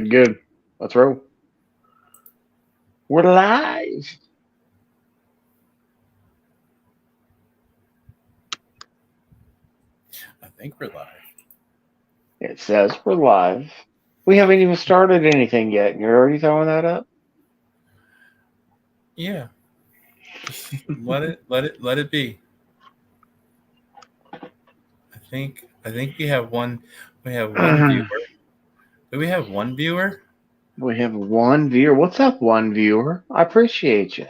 Good. Let's roll. We're live. I think we're live. It says we're live. We haven't even started anything yet, and you're already throwing that up? Yeah, just let it be. I think we have one viewer. Do we have one viewer? We have one viewer. What's up, one viewer? I appreciate you.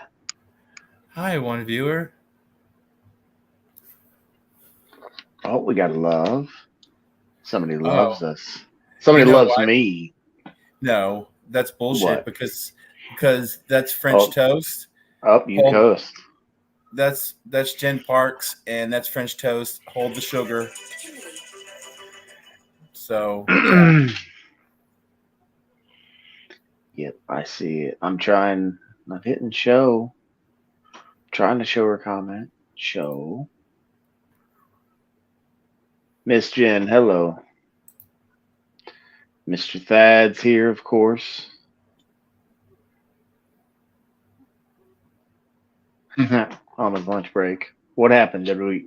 Hi, one viewer. Oh, we got love. Somebody loves Oh, us. you Somebody know loves what? me. No, that's bullshit What? because that's French Oh, toast. you Hold toast. that's Jen Parks and that's French toast. Hold the sugar. So yeah. Yep, I see it. I'm trying. I'm hitting show. Trying to show her comment. Show. Miss Jen, hello. Mr. Thad's here, of course. On his lunch break. What happened? Did we?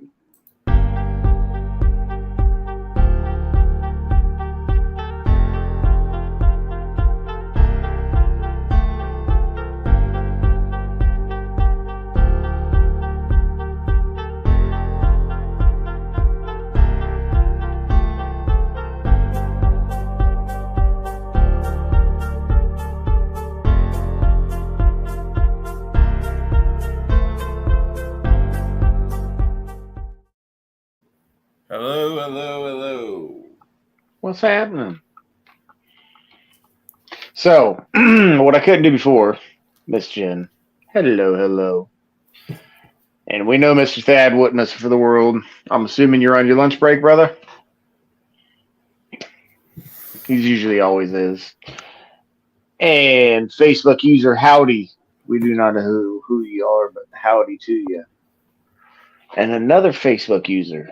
Hello, hello, hello. What's happening? So, what I couldn't do before, Miss Jen. Hello, hello. And we know Mr. Thad wouldn't miss it for the world. I'm assuming you're on your lunch break, brother. He's usually always is. And Facebook user howdy. We do not know who you are, but howdy to you. And another Facebook user.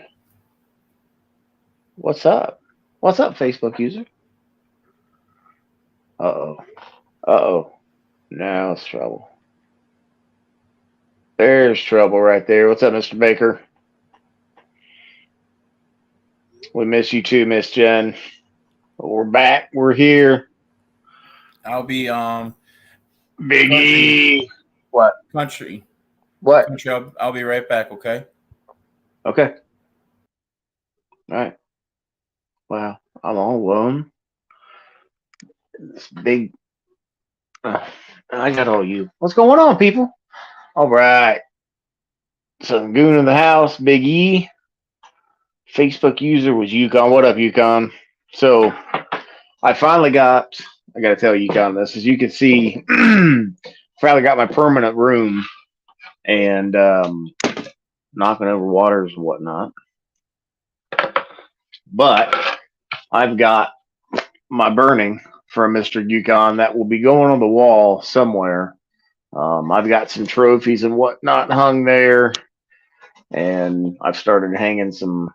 What's up? What's up, Facebook user? Uh oh. Uh oh. Now it's trouble. There's trouble right there. What's up, Mr. Baker? We miss you too, Miss Jen. But we're back. We're here. I'll be country Biggie. What? country What? country. I'll be right back. Okay. Okay. All right. Wow. I'm all alone. This big. Uh, I got all you. What's going on, people? All right. Some goon in the house. Big E. Facebook user was Yukon. What up, Yukon? So I finally got. I got to tell Yukon this. As you can see, finally got my permanent room and knocking over waters and whatnot. But I've got my burning from Mr. Yukon that will be going on the wall somewhere. I've got some trophies and whatnot hung there, and I've started hanging some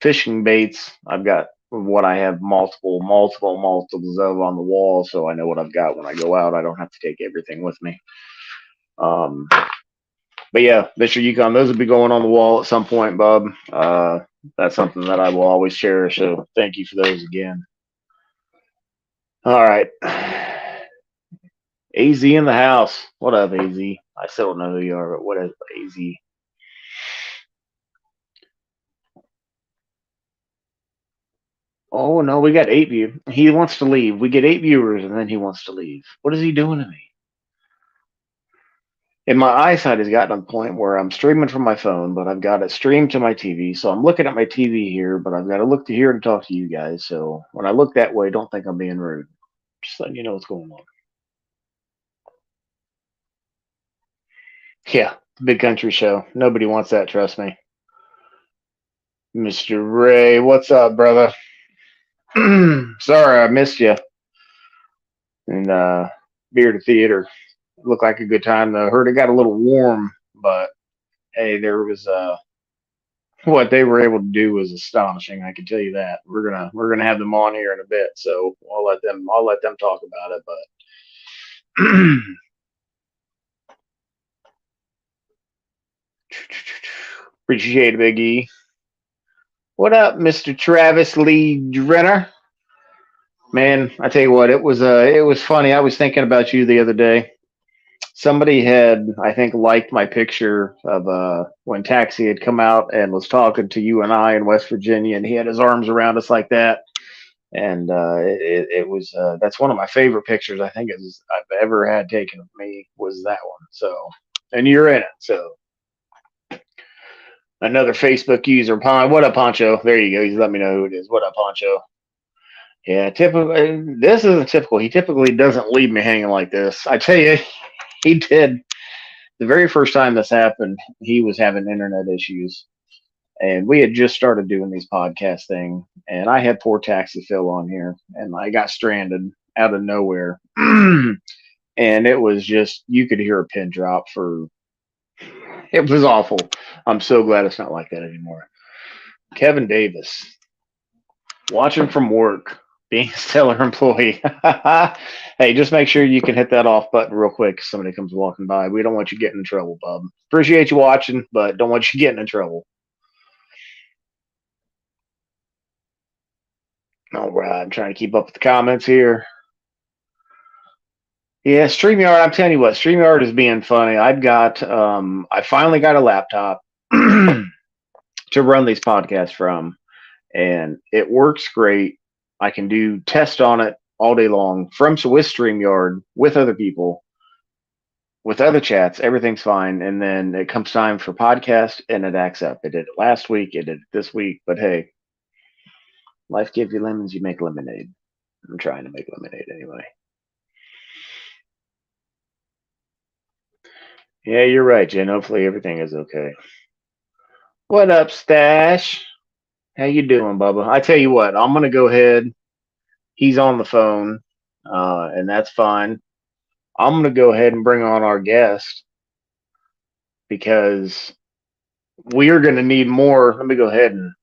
fishing baits. I've got what I have multiples of on the wall, so I know what I've got when I go out. I don't have to take everything with me. Um, but yeah, Mr. Yukon, those will be going on the wall at some point, Bub. That's something that I will always cherish. So thank you for those again. All right. AZ in the house. What up, AZ? I still don't know who you are, but what is AZ? Oh no, we got 8 view. He wants to leave. We get 8 viewers and then he wants to leave. What is he doing to me? And my eyesight has gotten to the point where I'm streaming from my phone, but I've got it streamed to my TV. So I'm looking at my TV here, but I've got to look to here to talk to you guys. So when I look that way, don't think I'm being rude. Just letting you know what's going on. Yeah, big country show. Nobody wants that, trust me. Mr. Ray, what's up, brother? Sorry I missed you in Beard Theater. Looked like a good time though. Heard it got a little warm, but hey, there was what they were able to do was astonishing. I can tell you that. We're gonna have them on here in a bit, so I'll let them talk about it. But appreciate it, Big E. What up, Mr. Travis Lee Drenner? Man, I tell you what, it was funny. I was thinking about you the other day. Somebody had, I think, liked my picture of when Taxi had come out and was talking to you and I in West Virginia, and he had his arms around us like that. And it was that's one of my favorite pictures I think I've ever had taken of me was that one. So, and you're in it. So another Facebook user, what up, Poncho? There you go. He's let me know who it is. What up, Poncho? Yeah, typically this isn't typical. He typically doesn't leave me hanging like this. I tell you, he did the very first time this happened. He was having internet issues, and we had just started doing these podcast thing, and I had poor Taxi Phil on here, and I got stranded out of nowhere, and it was just you could hear a pin drop for. It was awful. I'm so glad it's not like that anymore. Kevin Davis, watching from work, being a stellar employee. Hey, just make sure you can hit that off button real quick if somebody comes walking by. We don't want you getting in trouble, bub. Appreciate you watching, but don't want you getting in trouble. All right, I'm trying to keep up with the comments here. Yeah, StreamYard, I'm telling you what, StreamYard is being funny. I finally got a laptop to run these podcasts from, and it works great. I can do tests on it all day long with StreamYard, with other people, with other chats. Everything's fine. And then it comes time for podcast, and it acts up. It did it last week. It did it this week. But hey, life gives you lemons, you make lemonade. I'm trying to make lemonade anyway. Yeah, you're right, Jen. Hopefully everything is okay. What up, Stash? How you doing, Bubba? I tell you what, I'm gonna go ahead. He's on the phone, and that's fine. I'm gonna go ahead and bring on our guest because we are gonna need more. Let me go ahead and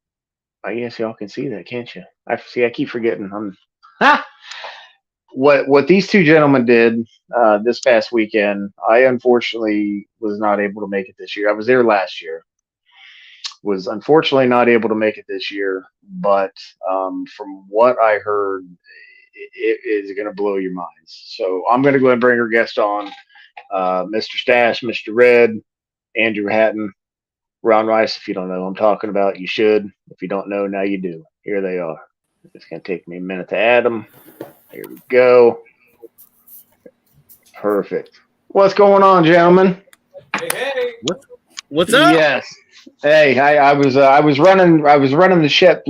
I guess y'all can see that, can't you? I keep forgetting. What these two gentlemen did this past weekend. I unfortunately was not able to make it this year. I was there last year. Was unfortunately not able to make it this year, but from what I heard, it is going to blow your minds. So I'm going to go ahead and bring our guest on, Mr. Stash, Mr. Red, Andrew Hatton, Ron Rice. If you don't know who I'm talking about, you should. If you don't know, now you do. Here they are. It's going to take me a minute to add them. Here we go. Perfect. What's going on, gentlemen? Hey. What's up? Yes. Hey, I was running the ship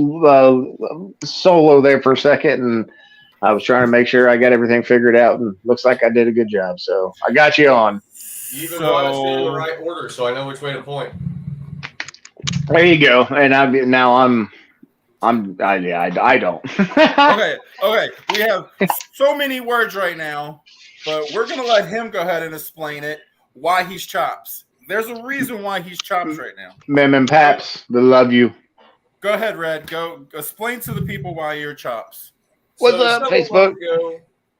solo there for a second, and I was trying to make sure I got everything figured out, and looks like I did a good job. So I got you on. You even brought us in the right order, so I know which way to point. There you go. And I don't. Okay. We have so many words right now, but we're gonna let him go ahead and explain it. Why he's Chops. There's a reason why he's Chops right now. Mem and Paps, they love you. Go ahead, Red. Go explain to the people why you're Chops. What's up, Facebook?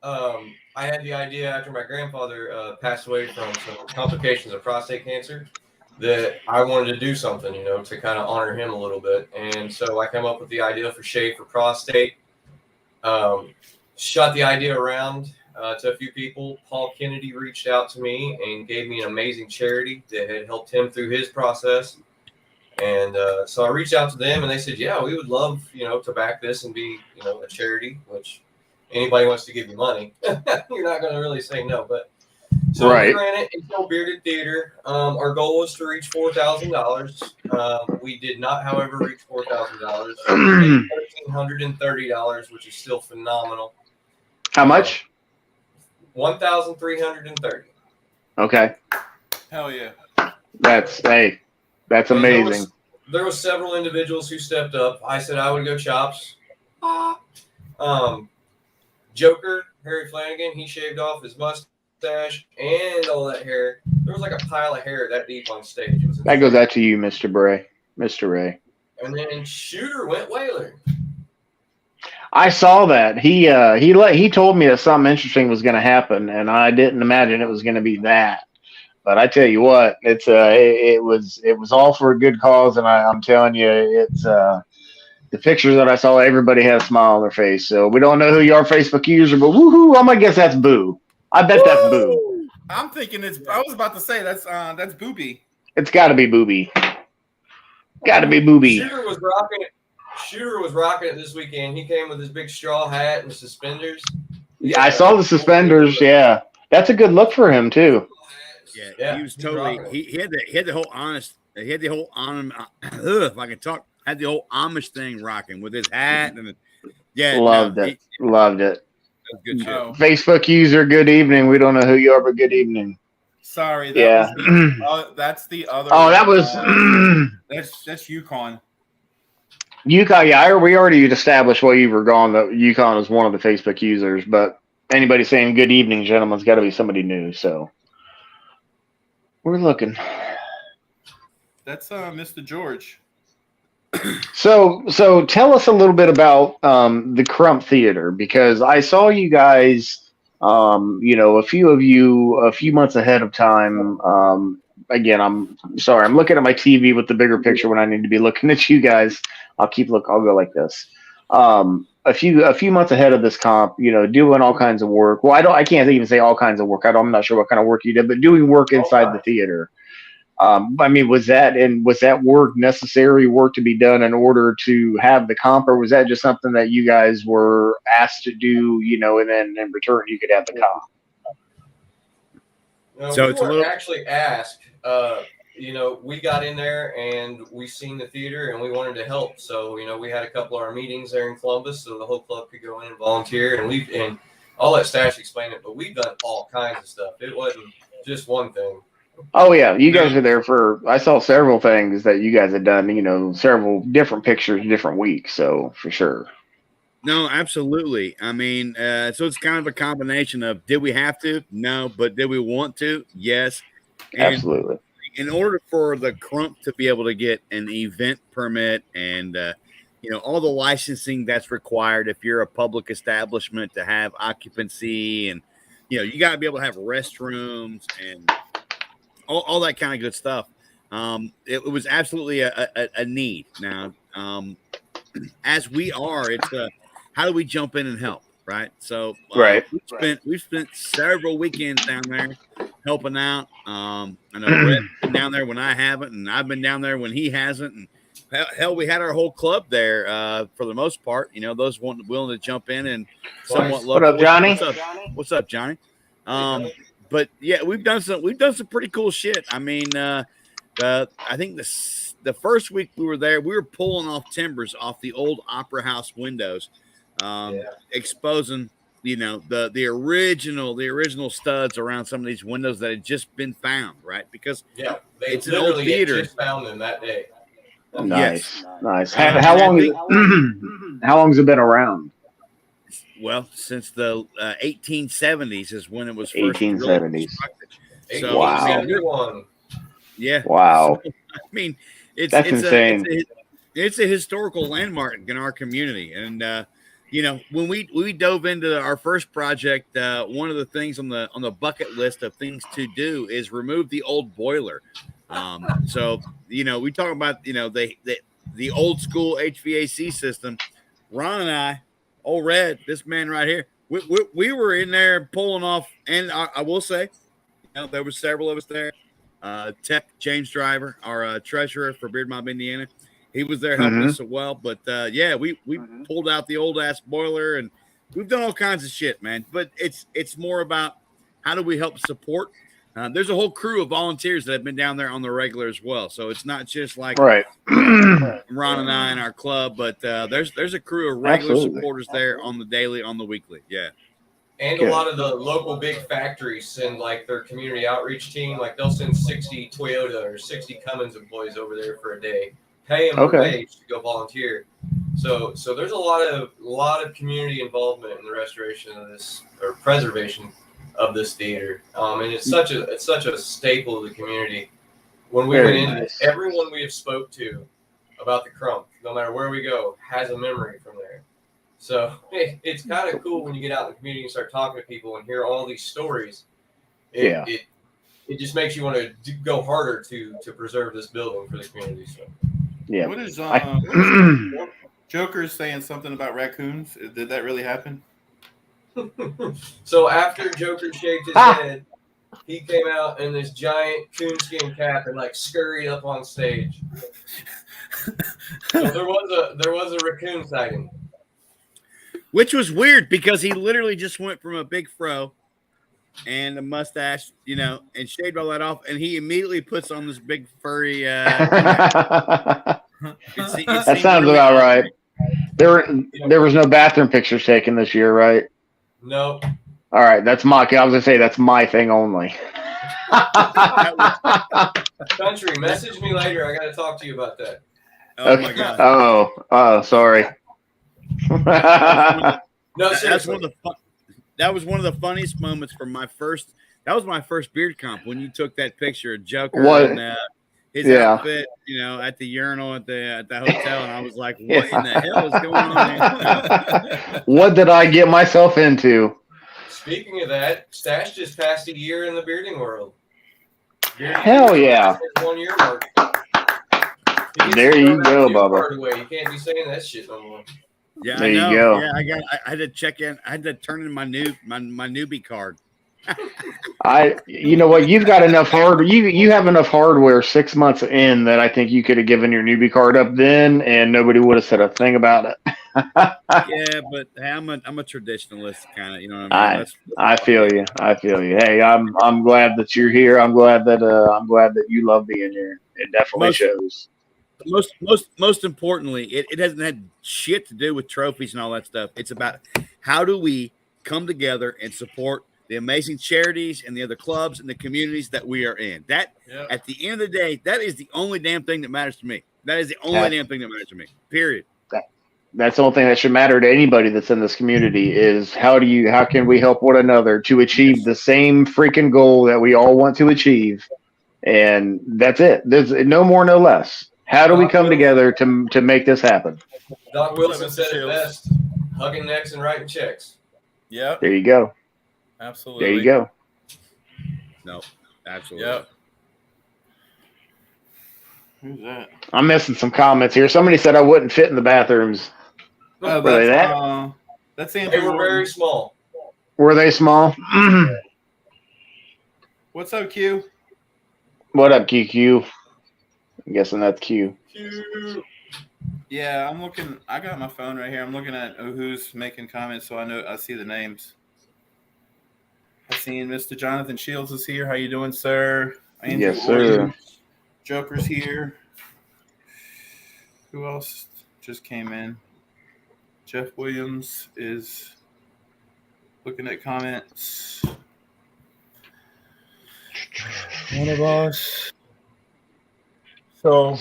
I had the idea after my grandfather passed away from some complications of prostate cancer that I wanted to do something, to kind of honor him a little bit. And so I came up with the idea for Shave for Prostate. Shot the idea around to a few people. Paul Kennedy reached out to me and gave me an amazing charity that had helped him through his process. And so I reached out to them, and they said, yeah, we would love, to back this and be, a charity, which anybody wants to give you money. You're not going to really say no. But so right. We ran it until Bearded Theater. Our goal was to reach $4,000. We did not, however, reach $4,000. $1,330, which is still phenomenal. How much? 1,330. Okay. Hell yeah. That's amazing. There was several individuals who stepped up. I said I would go Chops. Joker, Harry Flanagan, he shaved off his mustache and all that hair. There was like a pile of hair that deep on stage. That goes out to you, Mr. Bray. Mr. Ray. And then Shooter went Whaler. I saw that. He told me that something interesting was going to happen, and I didn't imagine it was going to be that. But I tell you what, it was all for a good cause, and I'm telling you, it's the pictures that I saw. Everybody had a smile on their face. So we don't know who you are, Facebook user, but woohoo! I'm gonna guess that's Boo. I bet that's Boo. I'm thinking it's. I was about to say that's Booby. It's got to be Booby. Got to be Booby. Shooter was rocking it. Shooter was rocking it this weekend. He came with his big straw hat and suspenders. Yeah, I saw the suspenders. Yeah, that's a good look for him too. Yeah, he was totally. He had the whole honest. He had the whole if I can talk, had the whole Amish thing rocking with his hat and Loved it. Loved it. That was good shit. Facebook user, good evening. We don't know who you are, but good evening. Sorry. Yeah. That's the other. Oh, that was. That's Yukon. Yukon, yeah, we already established while you were gone that Yukon is one of the Facebook users, but anybody saying good evening, gentlemen, it's got to be somebody new. So we're looking. That's Mr. George. So tell us a little bit about the Crump Theater, because I saw you guys, a few of you a few months ahead of time. Again, I'm sorry, I'm looking at my TV with the bigger picture when I need to be looking at you guys. I'll go like this. A few months ahead of this comp, doing all kinds of work. Well, I can't even say all kinds of work. I'm not sure what kind of work you did, but doing work inside the theater. Was that work necessary work to be done in order to have the comp, or was that just something that you guys were asked to do, and then in return you could have the comp? No, So we it's a weren't little actually asked. We got in there and we seen the theater and we wanted to help. So, we had a couple of our meetings there in Columbus so the whole club could go in and volunteer. And I'll let Stash explain it, but we've done all kinds of stuff. It wasn't just one thing. Oh yeah, you guys were there I saw several things that you guys had done, several different pictures, different weeks. So for sure. No, absolutely. I mean, so it's kind of a combination of did we have to? No, but did we want to? Yes. And Absolutely. in order for the Crump to be able to get an event permit and all the licensing that's required if you're a public establishment to have occupancy, and you got to be able to have restrooms and all that kind of good stuff. It was absolutely a need. Now, as we are, it's how do we jump in and help, right? So right. We've spent several weekends down there helping out. I know Red's been down there when I haven't, and I've been down there when he hasn't. And hell, we had our whole club there for the most part. Those willing to jump in and somewhat. What up, Johnny? What's up, Johnny? But yeah, we've done some pretty cool shit. I mean, I think the first week we were there, we were pulling off timbers off the old Opera House windows, exposing the original studs around some of these windows that had just been found, right? Because it's an old theater. Just found them that day. Nice. How long has it been around? Well, since the 1870s is when it was first 1870s. So, wow. Yeah. Wow. So, I mean, it's insane. It's a historical landmark in our community, and when we dove into our first project, one of the things on the bucket list of things to do is remove the old boiler. So we talk about the old school HVAC system. Ron and I. Old Red, this man right here, we were in there pulling off, and I will say, there were several of us there. Tech James Driver, our treasurer for Beard Mobb Indiana, he was there helping us as well. But we pulled out the old ass boiler, and we've done all kinds of shit, man. But it's more about how do we help support. There's a whole crew of volunteers that have been down there on the regular as well. So it's not just like right. Ron and I in our club, but there's a crew of regular supporters there on the daily, on the weekly. Yeah. And a lot of the local big factories send like their community outreach team. Like they'll send 60 Toyota or 60 Cummins employees over there for a day, pay them a wage to go volunteer. So there's a lot of community involvement in the restoration of this or preservation of this theater, and it's such a staple of the community. When we went into this, everyone we have spoke to about the Crump, no matter where we go, has a memory from there. So it's kind of cool when you get out in the community and start talking to people and hear all these stories. It just makes you want to go harder to preserve this building for the community. So Yeah. What is Joker's saying something about raccoons? Did that really happen? So after Joker shaved his head, he came out in this giant coonskin cap and like scurried up on stage. So there was a raccoon sighting. Which was weird because he literally just went from a big fro and a mustache, you know, and shaved all that off, and he immediately puts on this big furry. That It sounds really about odd. right. There was no bathroom pictures taken this year, right? No. All right, that's my. I was gonna say that's my thing only. Country, message me later. I got to talk to you about that. Oh my god! Oh, sorry. No, That's seriously. one of the. That was one of the funniest moments from my first. That was my first beard comp when you took that picture of Joker What? and his Yeah. outfit, you know, at the urinal at the hotel, and I was like, "What in the hell is going on here?" What did I get myself into? Speaking of that, Stash just passed a year in the bearding world. Hell yeah. 1 year mark. There you go, Bubba. Away. You can't be saying that shit no more. Yeah, There I you know. go. Yeah, I had to check in. I had to turn in my newbie card. You know what? You've got enough you have enough hardware 6 months in that I think you could have given your newbie card up then, and nobody would have said a thing about it. Yeah, but hey, I'm a traditionalist kind of, you know what I mean? I feel you. I feel you. Hey, I'm glad that you're here. I'm glad that you love being here. It definitely shows. Most importantly, it hasn't had shit to do with trophies and all that stuff. It's about how do we come together and support the amazing charities and the other clubs and the communities that we are in. That at the end of the day, that is the only damn thing that matters to me. That is the only damn thing that matters to me. Period. That's the only thing that should matter to anybody that's in this community is how can we help one another to achieve the same freaking goal that we all want to achieve. And that's it. There's no more, no less. How do we come together to make this happen? Doc Wilson said it best: hugging necks and writing checks. Yep. There you go. Absolutely. There you go. No, absolutely. Yep. Who's that? I'm missing some comments here. Somebody said I wouldn't fit in the bathrooms. Oh, Were they that? That's They Andrew. were very small. Were they small? What's up, Q? What up, QQ? I'm guessing that's Q. Yeah, I'm looking. I got my phone right here. I'm looking at who's making comments, so I see the names. I seen Mr. Jonathan Shields is here. How you doing, sir? Andrew Yes, sir. Williams. Joker's here. Who else just came in? Jeff Williams is looking at comments. One of us. So,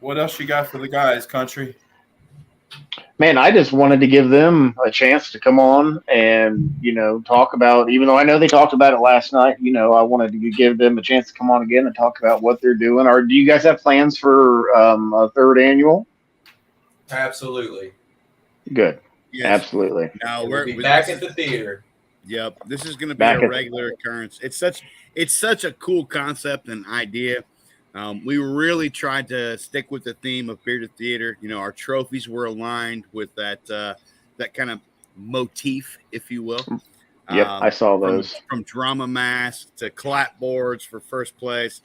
what else you got for the guys, country? Man, I just wanted to give them a chance to come on and, talk about, even though I know they talked about it last night, I wanted to give them a chance to come on again and talk about what they're doing. Or do you guys have plans for a third annual? Absolutely. Good. Yes. Absolutely. Now We'll be back at the theater. Yep, this is going to be a regular occurrence. It's such a cool concept and idea. We really tried to stick with the theme of Bearded Theater. Our trophies were aligned with that kind of motif, if you will. Yep, I saw those. From drama mask to clapboards for first place.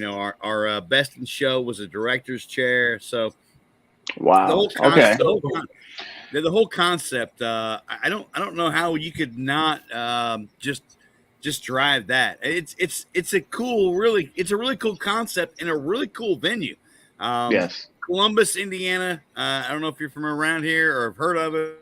Our best in show was a director's chair. So, wow. The whole concept. I don't know how you could not just drive that. It's a really cool concept and a really cool venue. Yes. Columbus, Indiana. I don't know if you're from around here or have heard of it,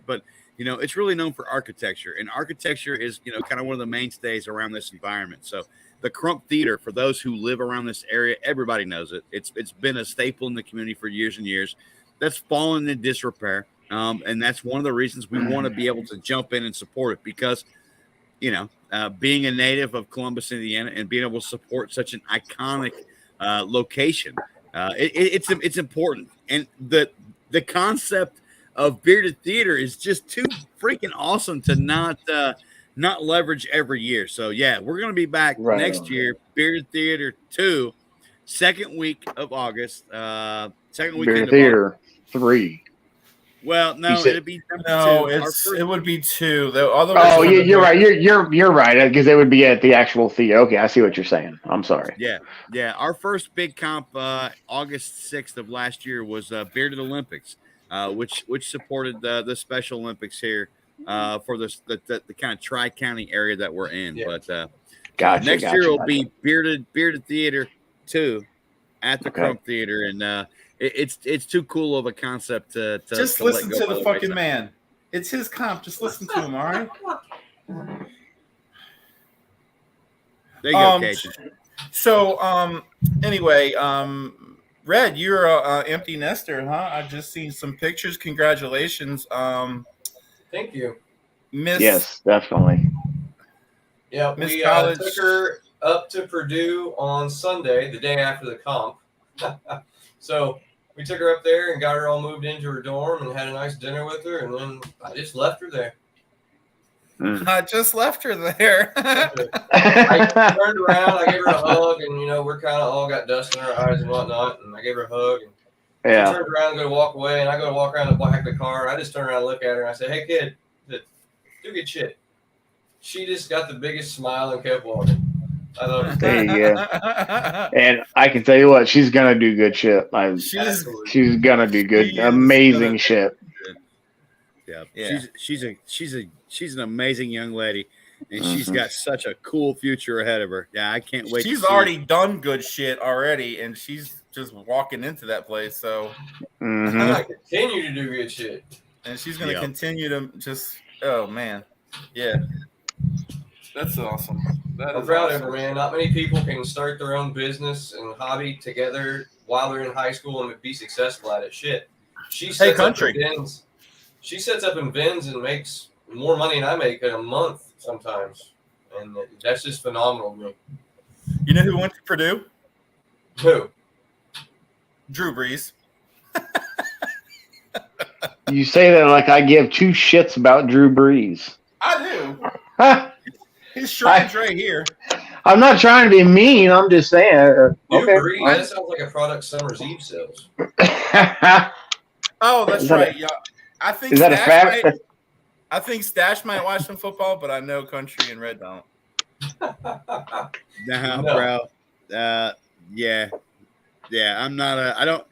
but it's really known for architecture, and architecture is kind of one of the mainstays around this environment. So the Crump Theater, for those who live around this area, everybody knows it. It's been a staple in the community for years and years. That's fallen in disrepair, and that's one of the reasons we want to be able to jump in and support it because. Being a native of Columbus, Indiana, and being able to support such an iconic location. It's important, and the concept of bearded theater is just too freaking awesome to not leverage every year. So yeah, we're gonna be back next year. Bearded Theater 2, second week of August. Second weekend Bearded Theater 3. Well, no, said- it'd be number No, 2. it would be 2. The other Oh, you're right. You're right, because they would be at the actual theater. Okay, I see what you're saying. I'm sorry. Yeah. Our first big comp, August 6th of last year, was Bearded Olympics, which supported the Special Olympics here for the kind of tri-county area that we're in. Yeah. But Gotcha. next year will be Bearded Theater 2 at the Crump Theater, and it's too cool of a concept to just to listen let go to by the fucking wayside. man. It's his comp. Just listen to him, all right? There you go, Cajun. So, anyway, Red, you're a empty nester, huh? I've just seen some pictures. Congratulations, Thank you. Miss. Yes, definitely. Yeah, Miss we College. took her up to Purdue on Sunday, the day after the comp. So we took her up there and got her all moved into her dorm and had a nice dinner with her, and then I just left her there. I just left her there. I turned around, I gave her a hug, and we're kind of all got dust in our eyes and whatnot, and I gave her a hug, and she Yeah. turned around and go to walk away, and I go to walk around the back of the car. I just turned around and look at her, and I said, "Hey, kid, do good shit." She just got the biggest smile and kept walking. I love it. There you go. And I can tell you what, she's gonna do good shit. Absolutely. She's gonna do good, She is amazing gonna- shit. Yeah. She's an amazing young lady, and she's got such a cool future ahead of her. Yeah, I can't wait. She's to see already done good shit already, and she's just walking into that place. So, I'm Mhm. gonna continue to do good shit. and she's going to Yeah. continue to just. Oh man, yeah, that's awesome. That I'm is proud awesome. of her, man. Not many people can start their own business and hobby together while they're in high school and be successful at it. Shit. She sets country. up in Vins. She sets up in Vins and makes more money than I make in a month sometimes. And that's just phenomenal to me. You know who went to Purdue? Who? Drew Brees. You say that like I give two shits about Drew Brees. I do. Huh. His shrine's right here. I'm not trying to be mean. I'm just saying. Drew Okay. Brees? That sounds like a product Summer's Eve sells. Oh, that's Is that right. Yeah, I think Is that a Stash fact? might- I think Stash might watch some football, but I know Country and Red don't. Nah, No. bro. Yeah. I'm not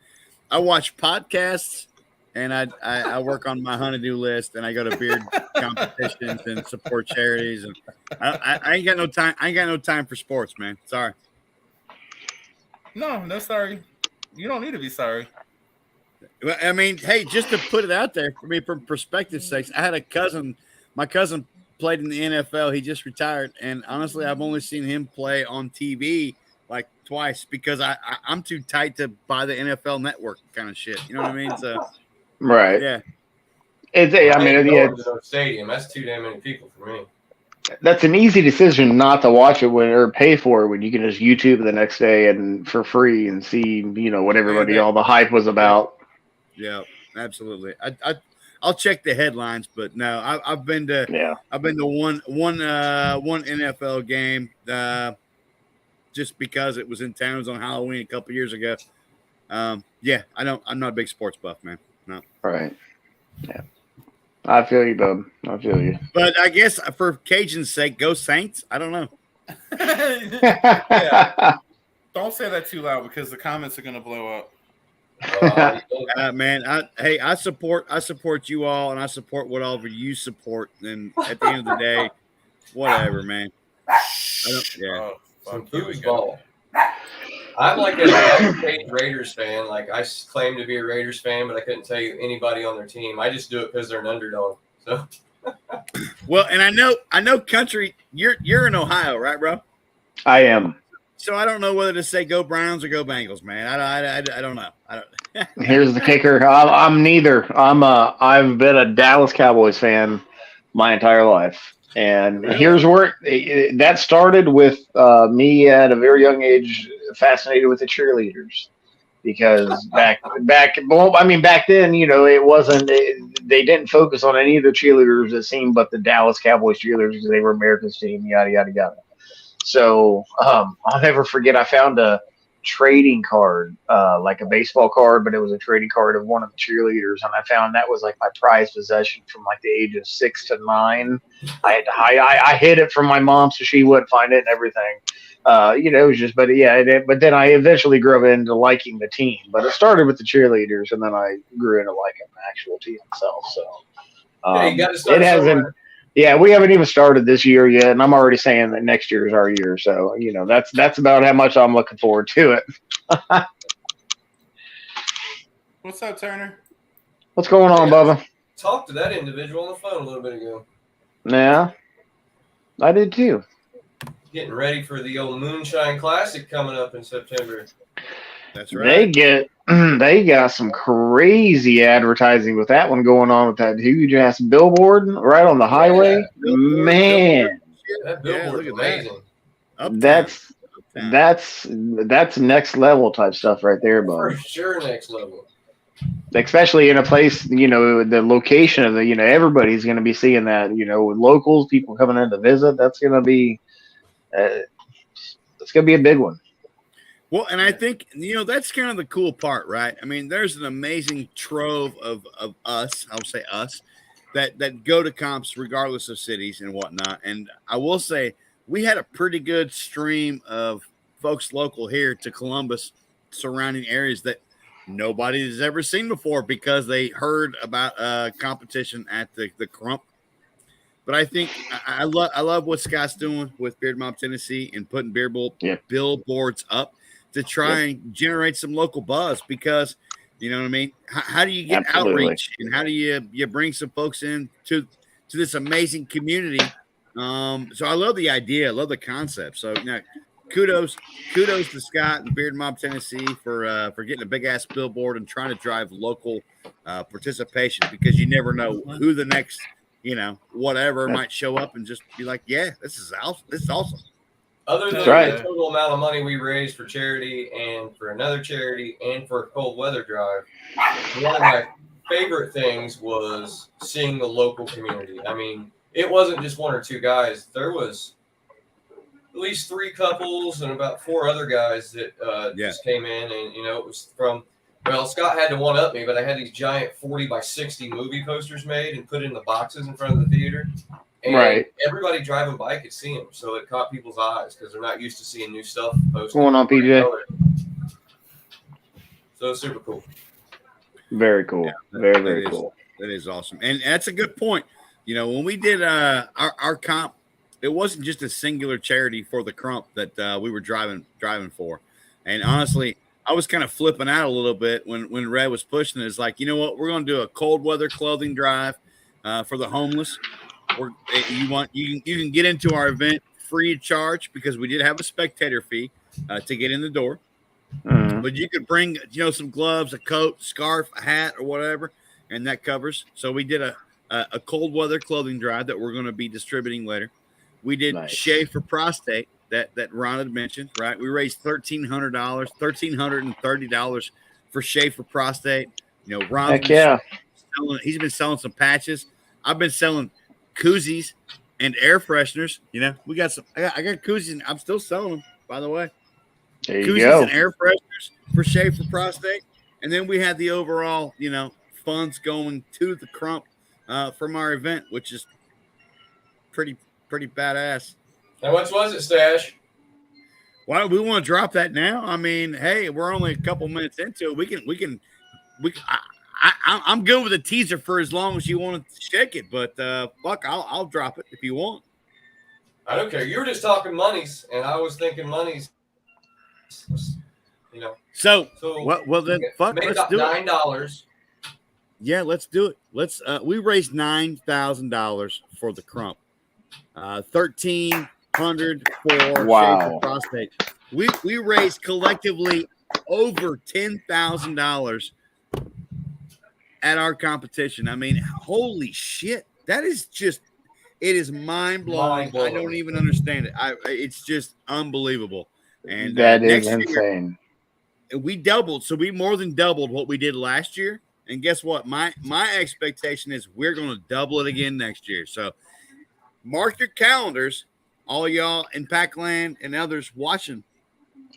I watch podcasts, and I work on my honeydew list, and I go to beard competitions and support charities, and I ain't got no time. I ain't got no time for sports, man. Sorry. No sorry. You don't need to be sorry. Well, I mean, hey, just to put it out there for me, from perspective sakes, I had a cousin. My cousin played in the NFL. He just retired, and honestly, I've only seen him play on TV like twice because I'm too tight to buy the NFL Network kind of shit. You know what I mean? So Right. yeah, It's. I ain't mean, going yeah, to no stadium. That's too damn many people for me. that's an easy decision not to watch it or pay for it when you can just YouTube the next day and for free and see what everybody all the hype was about. yeah, absolutely. I'll check the headlines, but no, I've been to Yeah. one NFL game just because it was in town. It was on Halloween a couple years ago. Yeah, I'm not a big sports buff, man. No. Right. Yeah. I feel you, bub. I feel you. But I guess for Cajun's sake, go Saints. I don't know. Don't say that too loud because the comments are gonna blow up. Man, I support you all, and I support what all of you support. And at the end of the day, whatever, man. Yeah. Oh, Some fuck, here we foosball. go. I'm like a paid Raiders fan. Like I claim to be a Raiders fan, but I couldn't tell you anybody on their team. I just do it because they're an underdog. So Well, and I know, Country. You're in Ohio, right, bro? I am. So I don't know whether to say go Browns or go Bengals, man. I don't know. I don't. Here's the kicker. I'm neither. I've been a Dallas Cowboys fan my entire life, and here's where that started with me at a very young age, fascinated with the cheerleaders because back well, I mean back then, it wasn't they didn't focus on any of the cheerleaders it seemed but the Dallas Cowboys cheerleaders because they were America's team, yada yada yada. So I'll never forget I found a trading card, like a baseball card, but it was a trading card of one of the cheerleaders, and I found that was like my prized possession from like the age of 6 to 9. I had to hide. I hid it from my mom so she wouldn't find it and everything. It was just, but yeah, but then I eventually grew into liking the team. But it started with the cheerleaders, and then I grew into liking the actual team itself. So Yeah, you got to start it hasn't. somewhere. Yeah, we haven't even started this year yet, and I'm already saying that next year is our year. So that's about how much I'm looking forward to it. What's up, Turner? What's going on, Bubba? Talked to that individual on the phone a little bit ago. Yeah, I did too. Getting ready for the old Moonshine Classic coming up in September. That's right. They got some crazy advertising with that one going on with that huge ass billboard right on the highway. Billboard, Man, That billboard's look at amazing. Uptown. that's next level type stuff right there, For bud. sure, next level. Especially in a place, the location of the, everybody's going to be seeing that, with locals, people coming in to visit. That's going to be, it's going to be a big one. Well, and I think, that's kind of the cool part, right? I mean, there's an amazing trove of us, I'll say us, that go to comps regardless of cities and whatnot. And I will say we had a pretty good stream of folks local here to Columbus, surrounding areas that nobody has ever seen before because they heard about a competition at the Crump. But I think I love what Scott's doing with Beard Mobb Tennessee and putting billboards up to try and generate some local buzz because, you know what I mean? How do you get outreach and how do you bring some folks in to this amazing community? So I love the idea. I love the concept. So, kudos to Scott and Beard Mobb Tennessee for getting a big ass billboard and trying to drive local participation because you never know who the next, whatever might show up and just be like, yeah, this is awesome. Other than the total amount of money we raised for charity and for another charity and for a cold weather drive, one of my favorite things was seeing the local community. I mean, it wasn't just one or two guys. There was at least 3 couples and about 4 other guys that just came in. And, it was from, Scott had to one-up me, but I had these giant 40 by 60 movie posters made and put in the boxes in front of the theater. And everybody driving by could see them, so it caught people's eyes because they're not used to seeing new stuff posted. What's going on, PJ? So it's super cool. Very cool. Yeah, very cool. That is awesome. And that's a good point. When we did our comp, it wasn't just a singular charity for the Crump that we were driving for. And honestly, I was kind of flipping out a little bit when Red was pushing it. It's like, you know what? We're going to do a cold weather clothing drive for the homeless. You can get into our event free of charge because we did have a spectator fee to get in the door. But you could bring some gloves, a coat, scarf, a hat, or whatever, and that covers. So we did a cold weather clothing drive that we're going to be distributing later. We did Shave for Prostate that Ron had mentioned, right? We raised $1,330 for Shave for Prostate. Ron's he's been selling some patches. I've been selling koozies and air fresheners. We got some. I got koozies, and I'm still selling them. By the way, there you koozies go. And air fresheners for Shave for Prostate, and then we had the overall, funds going to the Crump from our event, which is pretty badass. How much was it, Stash? Why we want to drop that now? I mean, hey, we're only a couple minutes into it. We can. I'm good with a teaser for as long as you want to shake it, but fuck, I'll drop it if you want. I don't care. You were just talking monies, and I was thinking monies. So well then, fuck. Let's do $9. It. Yeah, let's do it. Let's. We raised $9,000 for the Crump. 1,300 for Shave for Prostate. We raised collectively over $10,000 at our competition. I mean, holy shit. That is just, it is mind blowing. I don't even understand it. It's just unbelievable. And That is next year, insane. we doubled. So we more than doubled what we did last year. And guess what? My expectation is we're going to double it again next year. So mark your calendars, all y'all in Packland and others watching.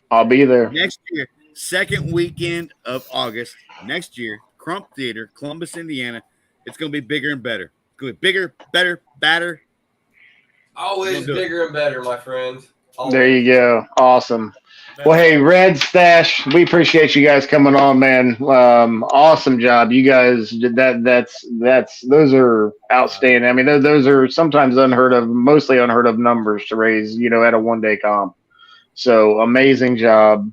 I'll be there. Next year, second weekend of August, next year, Crump Theater, Columbus, Indiana. It's going to be bigger and better. It's going to be bigger, better, badder. Always bigger and better, my friend. Always. There you go. Awesome. Well, hey, Red Stash, we appreciate you guys coming on, man. Awesome job. You guys did that. Those are outstanding. I mean, those are sometimes unheard of, mostly unheard of numbers to raise, at a 1-day comp. So amazing job.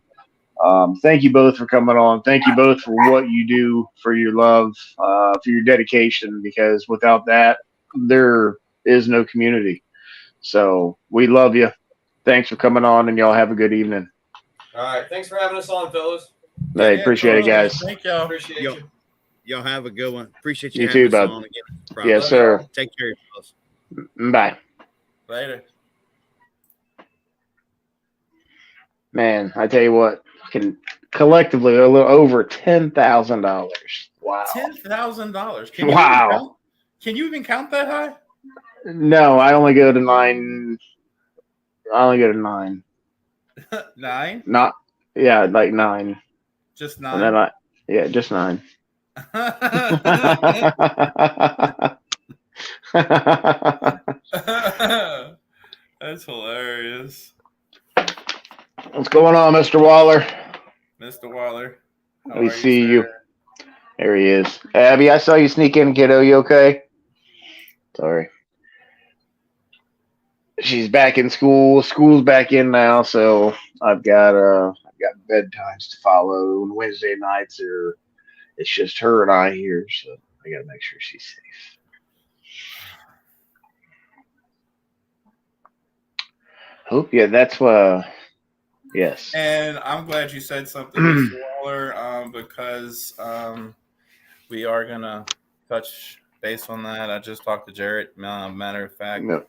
Thank you both for coming on. Thank you both for what you do, for your love, for your dedication, because without that, there is no community. So we love you. Thanks for coming on, and y'all have a good evening. All right. Thanks for having us on, fellas. Hey, appreciate it, guys. Thank y'all. Appreciate you. Y'all have a good one. Appreciate you You having too, us bud. on again. Yes, sir. Take care of yourselves. Bye. Later. Man, I tell you what, collectively a little over $10,000. Wow. $10,000. Wow. Can you even count that high? No, I only go to 9. I only go to 9. 9? Not, yeah, like 9. Just And then 9. just 9. That's hilarious. What's going on, Mr. Waller? Mr. Waller. how We are see sir? you. There he is. Abby, I saw you sneak in, kiddo. You okay? Sorry. She's back in school. School's back in now, so I've got bedtimes to follow. And Wednesday nights it's just her and I here, so I gotta make sure she's safe. Hope that's yes. And I'm glad you said something, Mr. Waller, because we are gonna touch base on that. I just talked to Jarrett. Matter of fact, No.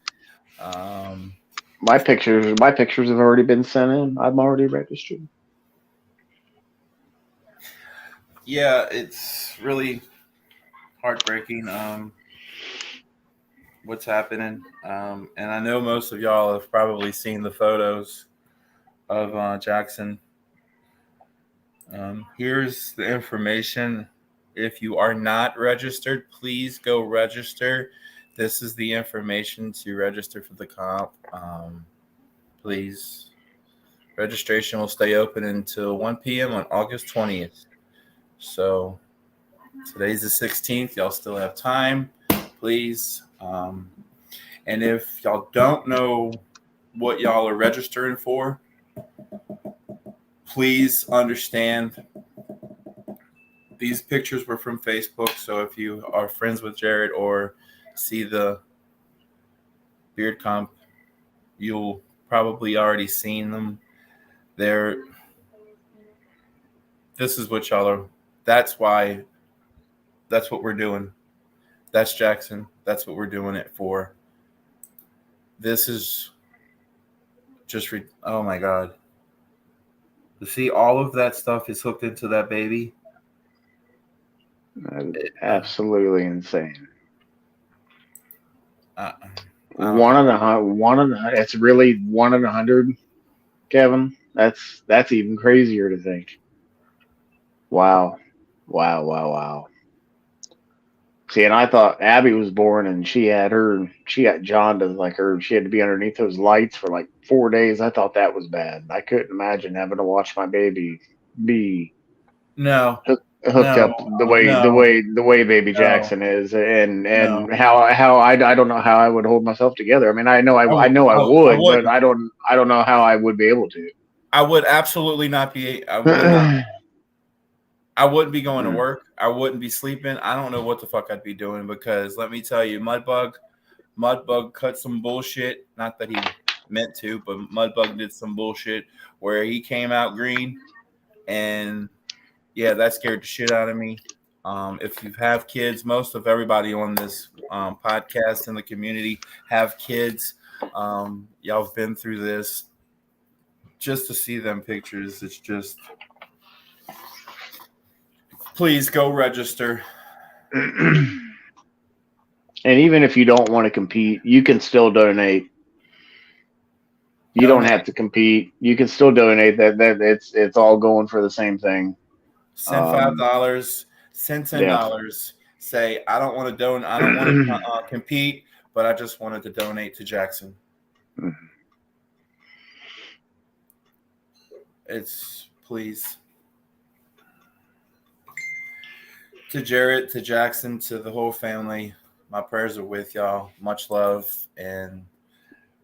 My pictures have already been sent in. I'm already registered. yeah, it's really heartbreaking. What's happening? And I know most of y'all have probably seen the photos of Jackson. Here's the information. If you are not registered, please go register. This is the information to register for the comp. Please. Registration will stay open until 1 p.m. on August 20th. So today's the 16th. Y'all still have time. Please. And if y'all don't know what y'all are registering for, please understand these pictures were from Facebook. So if you are friends with Jared or see the Beard Comp, you'll probably already seen them. This is what y'all are. That's why. That's what we're doing. That's Jackson. That's what we're doing it for. This is just, oh my God. To see all of that stuff is hooked into that baby. Absolutely insane. One of the. It's really 1 in 100, Kevin. That's even crazier to think. Wow. See, and I thought Abby was born and she got jaundice, she had to be underneath those lights for like 4 days. I thought that was bad. I couldn't imagine having to watch my baby be hooked up the way baby Jackson is, and how I don't know how I would hold myself together. I mean, I know I would, but I don't know how I would be able to. I would absolutely not be. I wouldn't be going to work. I wouldn't be sleeping. I don't know what the fuck I'd be doing, because let me tell you, Mudbug cut some bullshit. Not that he meant to, but Mudbug did some bullshit where he came out green, and yeah, that scared the shit out of me. If you have kids, most of everybody on this podcast in the community have kids. Y'all have been through this. just to see them pictures, it's just. Please go register. And even if you don't want to compete, you can still donate. You don't have to compete. You can still donate. That it's all going for the same thing. Send $5. Send $10. Say I don't want to donate. I don't want to compete, but I just wanted to donate to Jackson. It's please. To Jarrett, to Jackson, to the whole family, my prayers are with y'all. Much love, and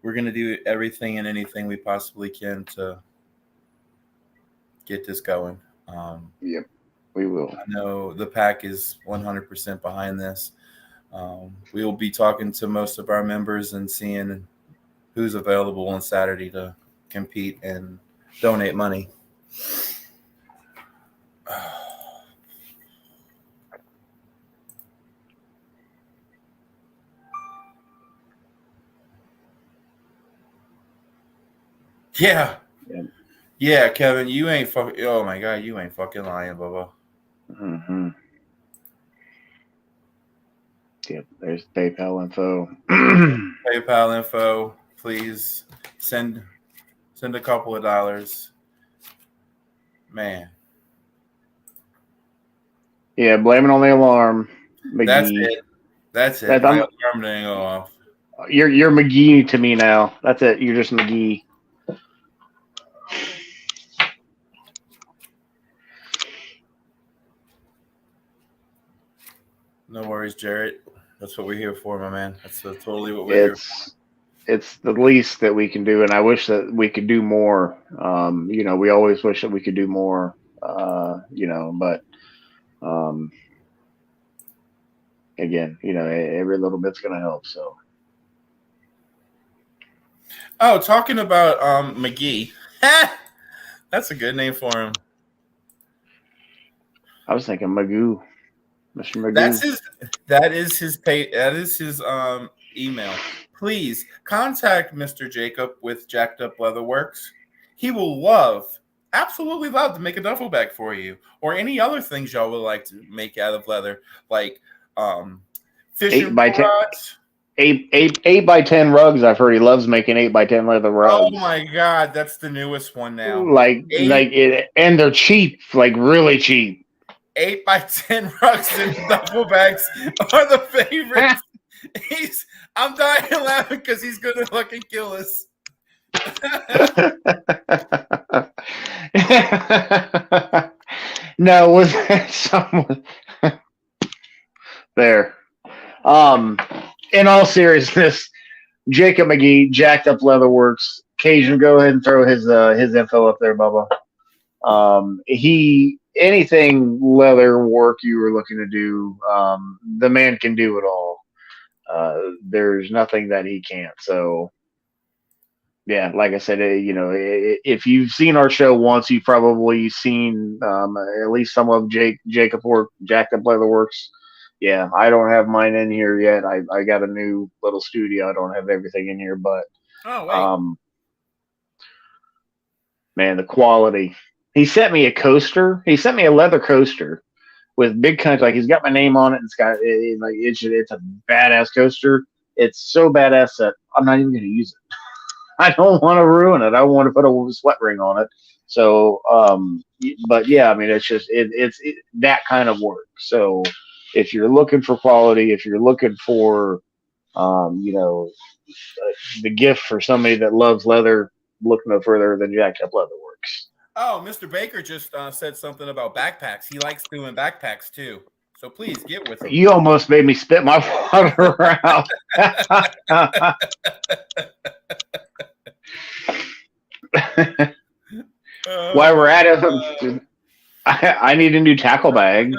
we're going to do everything and anything we possibly can to get this going. Yep, we will. I know the pack is 100% behind this. We will be talking to most of our members and seeing who's available on Saturday to compete and donate money. Yeah, Kevin, you ain't fucking. Oh my God, you ain't fucking lying, Bubba. Mm-hmm. Yep, there's PayPal info. PayPal info, please send a couple of dollars, man. Yeah, blame it on the alarm, McGee. That's it. My alarm didn't go off. You're McGee to me now. That's it. You're just McGee. No worries, Jarrett. That's what we're here for, my man. That's totally what we're here for. It's the least that we can do, and I wish that we could do more. We always wish that we could do more. But again, every little bit's gonna help. So. Oh, talking about McGee. That's a good name for him. I was thinking Magoo. Mr. Magoo. That is his email. Please contact Mr. Jacob with Jacked Up Leather Works. He will absolutely love to make a duffel bag for you, or any other things y'all would like to make out of leather, like fishing rods. 8x10 rugs. I've heard he loves making 8x10 leather rugs. Oh my God, that's the newest one now. And they're cheap, like really cheap. 8x10 rugs and duffel bags are the favorites. I'm dying laughing because he's gonna fucking kill us. No, was that someone there? In all seriousness, Jacob McGee, Jacked Up Leatherworks. Cajun, go ahead and throw his info up there, Bubba. Anything leather work you were looking to do, the man can do it all. There's nothing that he can't. So, yeah, like I said, if you've seen our show once, you've probably seen at least some of Jacob work, Jacked Up Leatherworks. Yeah, I don't have mine in here yet. I got a new little studio. I don't have everything in here, but man, the quality. He sent me a coaster. He sent me a leather coaster with big kinds. Like he's got my name on it. It's a badass coaster. It's so badass that I'm not even going to use it. I don't want to ruin it. I want to put a sweat ring on it. So, but yeah, I mean, it's just it's that kind of work. So, if you're looking for quality, if you're looking for, the gift for somebody that loves leather, look no further than Jacked Up Leatherworks. Oh, Mr. Baker just said something about backpacks. He likes doing backpacks too. So please get with him. You almost made me spit my water out. While we're at it, I need a new tackle bag.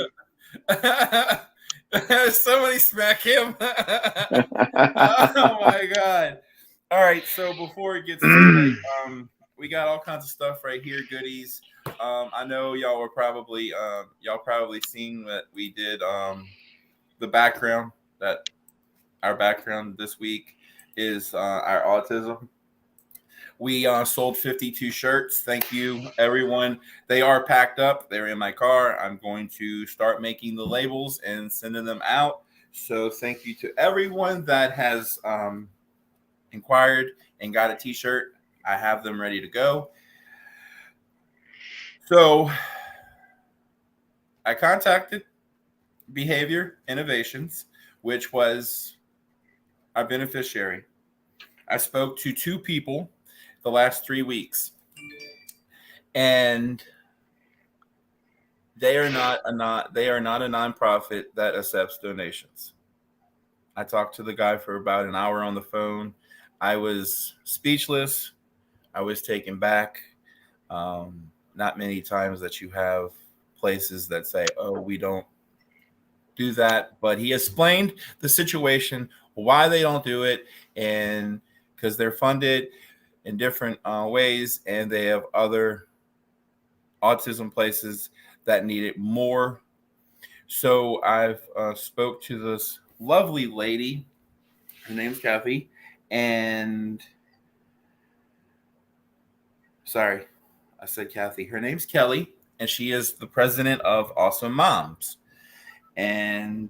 Somebody smack him. Oh my God. All right, so before it gets too late, we got all kinds of stuff right here, goodies. I know y'all were probably seen that we did the background, that our background this week is our autism. We sold 52 shirts. Thank you, everyone. They are packed up. They're in my car. I'm going to start making the labels and sending them out. So thank you to everyone that has inquired and got a t-shirt. I have them ready to go. So I contacted Behavior Innovations, which was our beneficiary. I spoke to 2 people the last 3 weeks, and they are not a nonprofit that accepts donations. I talked to the guy for about an hour on the phone. I was speechless. I was taken back. Not many times that you have places that say, "Oh, we don't do that," but he explained the situation, why they don't do it, and because they're funded in different ways, and they have other autism places that need it more. So I've spoke to this lovely lady. Her name's Kathy, and sorry, I said Kathy. Her name's Kelly, and she is the president of Awesome Moms, and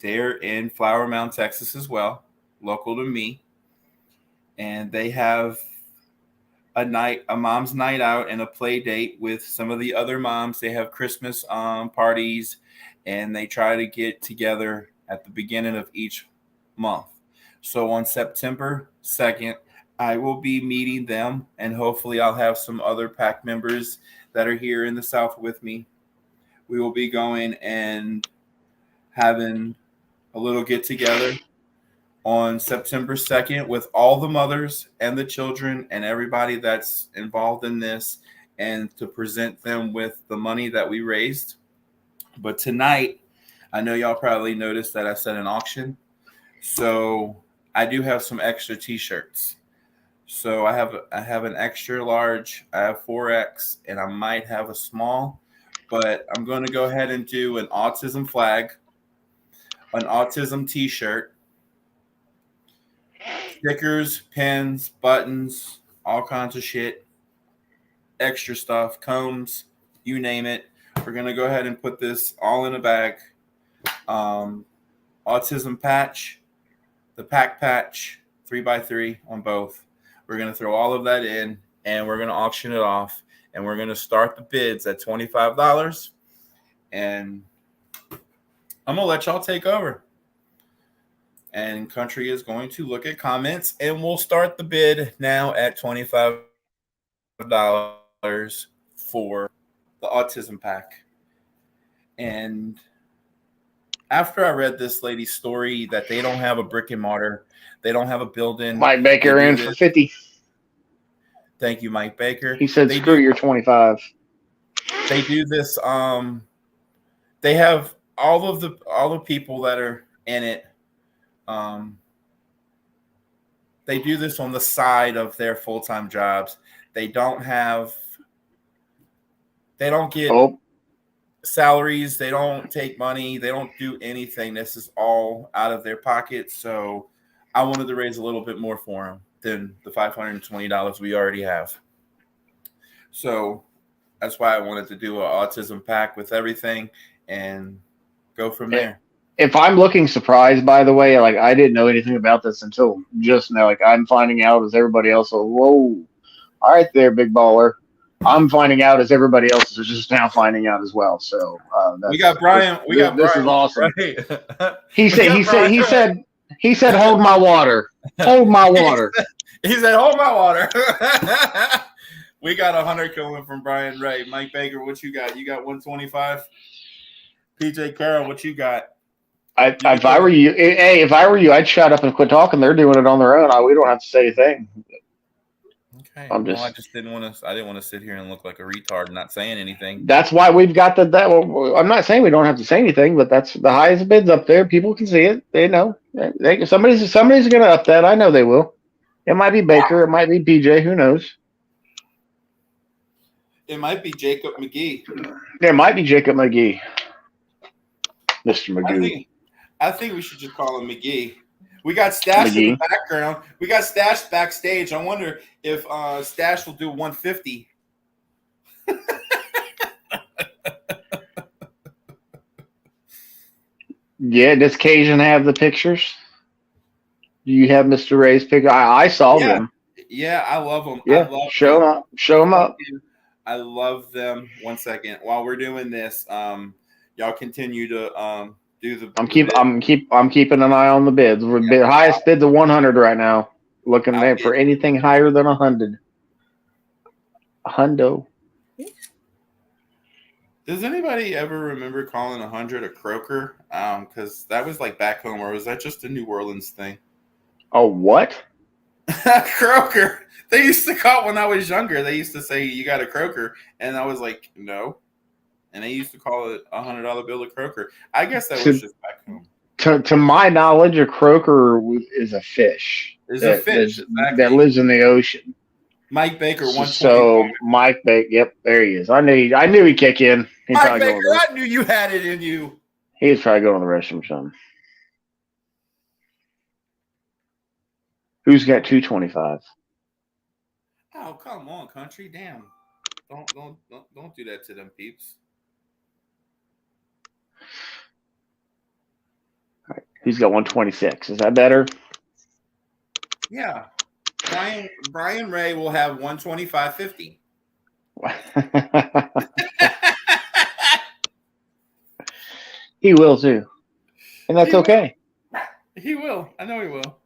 they're in Flower Mound, Texas as well, local to me. And they have a mom's night out and a play date with some of the other moms. They have Christmas parties, and they try to get together at the beginning of each month. So on September 2nd, I will be meeting them, and hopefully I'll have some other PAC members that are here in the South with me. We will be going and having a little get together on September 2nd with all the mothers and the children and everybody that's involved in this, and to present them with the money that we raised. But tonight, I know y'all probably noticed that I said an auction. So I do have some extra t-shirts. So I have an extra large, I have 4X, and I might have a small, but I'm going to go ahead and do an autism flag, an autism t-shirt, stickers, pins, buttons, all kinds of shit, extra stuff, combs, you name it. We're going to go ahead and put this all in a bag. Autism patch, the pack patch, 3x3 on both. We're going to throw all of that in, and we're going to auction it off, and we're going to start the bids at $25. And I'm going to let y'all take over. And Country is going to look at comments, and we'll start the bid now at $25 for the autism pack. And after I read this lady's story that they don't have a brick and mortar, they don't have a building. Mike Baker in for 50. Thank you, Mike Baker. He said, "Screw your 25." They do this. They have all the people that are in it. They do this on the side of their full-time jobs. They don't get salaries. They don't take money. They don't do anything. This is all out of their pocket. So I wanted to raise a little bit more for them than the $520 we already have. So that's why I wanted to do an autism pack with everything and go from there. If I'm looking surprised, by the way, like I didn't know anything about this until just now. Like I'm finding out as everybody else. So, whoa, all right, there, big baller. I'm finding out as everybody else is just now finding out as well. So we got Brian. This is awesome. Right? He said, "Hold my water. Hold my water." He said, "Hold my water." We got 100 coming from Brian Ray. Mike Baker, what you got? You got 125. PJ Carroll, what you got? If I were you, I'd shut up and quit talking. They're doing it on their own. We don't have to say a thing. Okay. I just didn't want to. I didn't want to sit here and look like a retard, not saying anything. That's why we've got that. Well, I'm not saying we don't have to say anything, but that's the highest bids up there. People can see it. They know. Somebody's going to up that. I know they will. It might be Baker. It might be PJ. Who knows? It might be Jacob McGee. It might be Jacob McGee. Mr. McGee. I think we should just call him McGee. We got Stash in the McGee. background. We got Stash backstage. I wonder if Stash will do 150. Yeah, does Cajun have the pictures? Do you have Mr. Ray's picture? I saw Yeah. them. Yeah, I love them. Yeah, I love show them up. Show them up. I love them. 1 second. While we're doing this, y'all continue to do the. I'm keeping an eye on the bids. We're highest bid's a 100 right now. Looking I'll for anything higher than 100. A hundo. Does anybody ever remember calling 100 a croaker? Because that was like back home, or was that just a New Orleans thing? Oh, what? Croaker. They used to call it when I was younger. They used to say you got a croaker, and I was like, no. And they used to call it $100 bill a croaker. I guess that was just back home. To my knowledge, a croaker is a fish. It's a fish that lives in the ocean. Mike Baker, 120. So Mike Baker, yep, there he is. I knew he'd kick in. Mike Baker, I knew you had it in you. He was probably going to the restroom or something. Who's got 225? Oh, come on, country. Damn. Don't do that to them peeps. All right. Who's got 126? Is that better? Yeah. Brian Ray will have 125.50. He will too. And that's okay. He will. I know he will.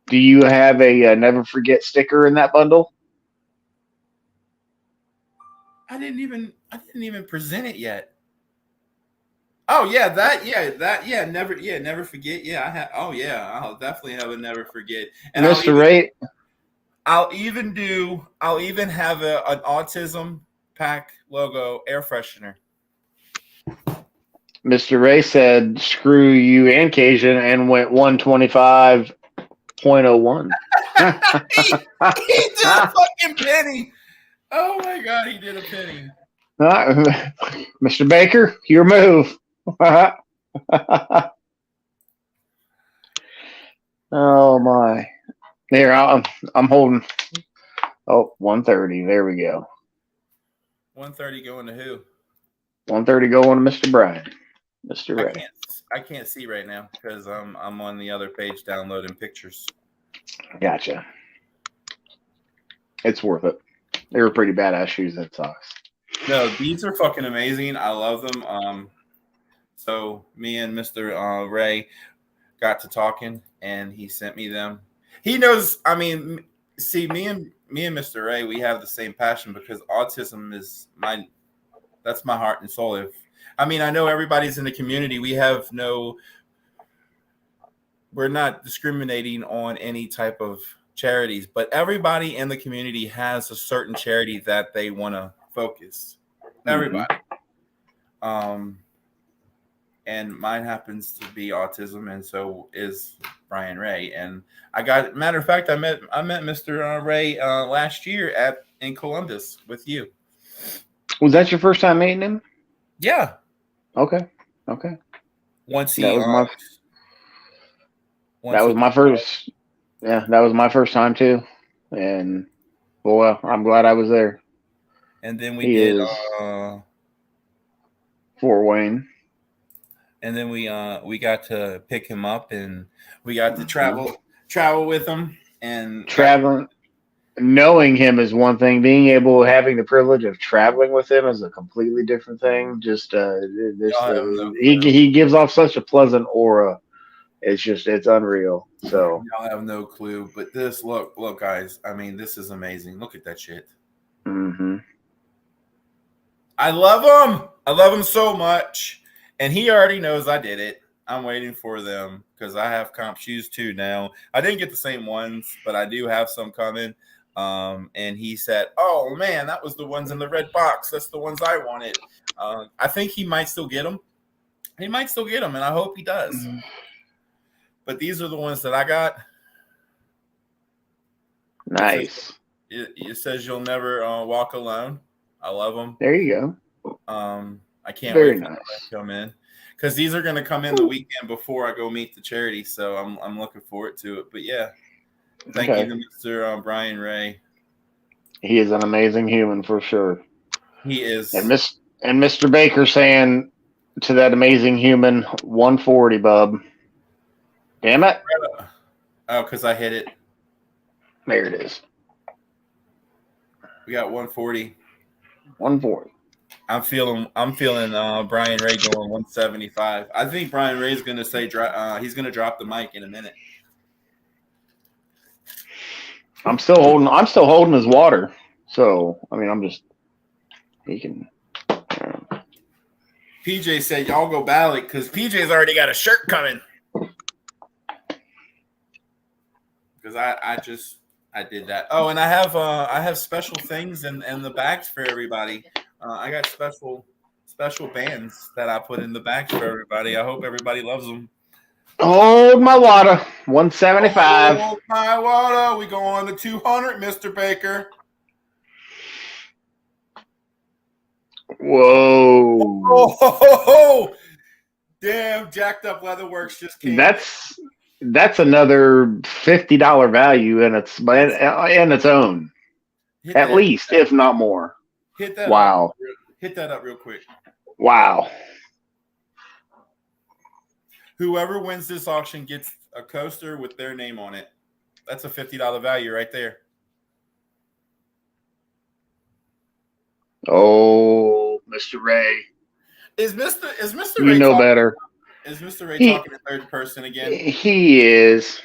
Do you have a never forget sticker in that bundle? I didn't even present it yet. Oh yeah, never forget. Yeah, I have. Oh yeah, I'll definitely have a never forget. And Mr. Ray, I'll even have an autism pack logo air freshener. Mr. Ray said, "Screw you and Cajun," and went 125.01. He did a fucking penny. Oh my god, he did a penny. Mr. Baker, your move. Oh my. There, I'm holding. Oh, 130. There we go. 130 going to who? 130 going to Mr. Brian. Mr. Ray. I can't see right now because I'm on the other page downloading pictures. Gotcha. It's worth it. They were pretty badass shoes and socks. No, these are fucking amazing. I love them. So me and Mr. Ray got to talking, and he sent me them. He knows. I mean, see, me and Mr. Ray, we have the same passion because autism is that's my heart and soul. I know everybody's in the community. We're not discriminating on any type of charities, but everybody in the community has a certain charity that they want to focus. Everybody. And mine happens to be autism, and so is Brian Ray. And matter of fact, I met Mr. Ray last year in Columbus with you. Was that your first time meeting him? Yeah. Okay. Once he that was my first. Yeah, that was my first time too, and boy, I'm glad I was there. And then we did Fort Wayne. And then we got to pick him up, and we got to travel with him, and traveling. Knowing him is one thing. Having the privilege of traveling with him is a completely different thing. Just he gives off such a pleasant aura. It's unreal. So y'all have no clue, but look, guys. This is amazing. Look at that shit. Mm-hmm. I love him so much. And he already knows I did it. I'm waiting for them because I have comp shoes too now. I didn't get the same ones, but I do have some coming. And he said, "Oh man, that was the ones in the red box. That's the ones I wanted." I think he might still get them. He might still get them, and I hope he does. Mm-hmm. But these are the ones that I got. Nice. It says you'll never walk alone. I love them. There you go. I can't Very wait for them nice. to come in because these are going to come in the weekend before I go meet the charity. So I'm looking forward to it. But yeah, thank you Okay. to Mr. Brian Ray. He is an amazing human for sure. He is. And Mr. Baker saying to that amazing human, 140, bub. Damn it. Oh, because I hit it. There it is. We got 140. 140. I'm feeling Brian Ray going 175. I think Brian Ray's going to say he's going to drop the mic in a minute. I'm still holding his water. So, I mean, he can. PJ said y'all go battle it because PJ's already got a shirt coming. Because I did that. Oh, and I have special things in the bags for everybody. I got special bands that I put in the bags for everybody. I hope everybody loves them. Hold my water. 175. Hold my water. We go on to 200, Mr. Baker. Whoa. Oh, damn, Jacked Up Leatherworks just came. That's another $50 value in its own. At least, if not more. Hit that. Wow. Hit that up real quick. Wow. Whoever wins this auction gets a coaster with their name on it. That's a $50 value right there. Oh, Mr. Ray. Is Mr. You Ray know better. Is Mr. Ray talking in third person again? He is.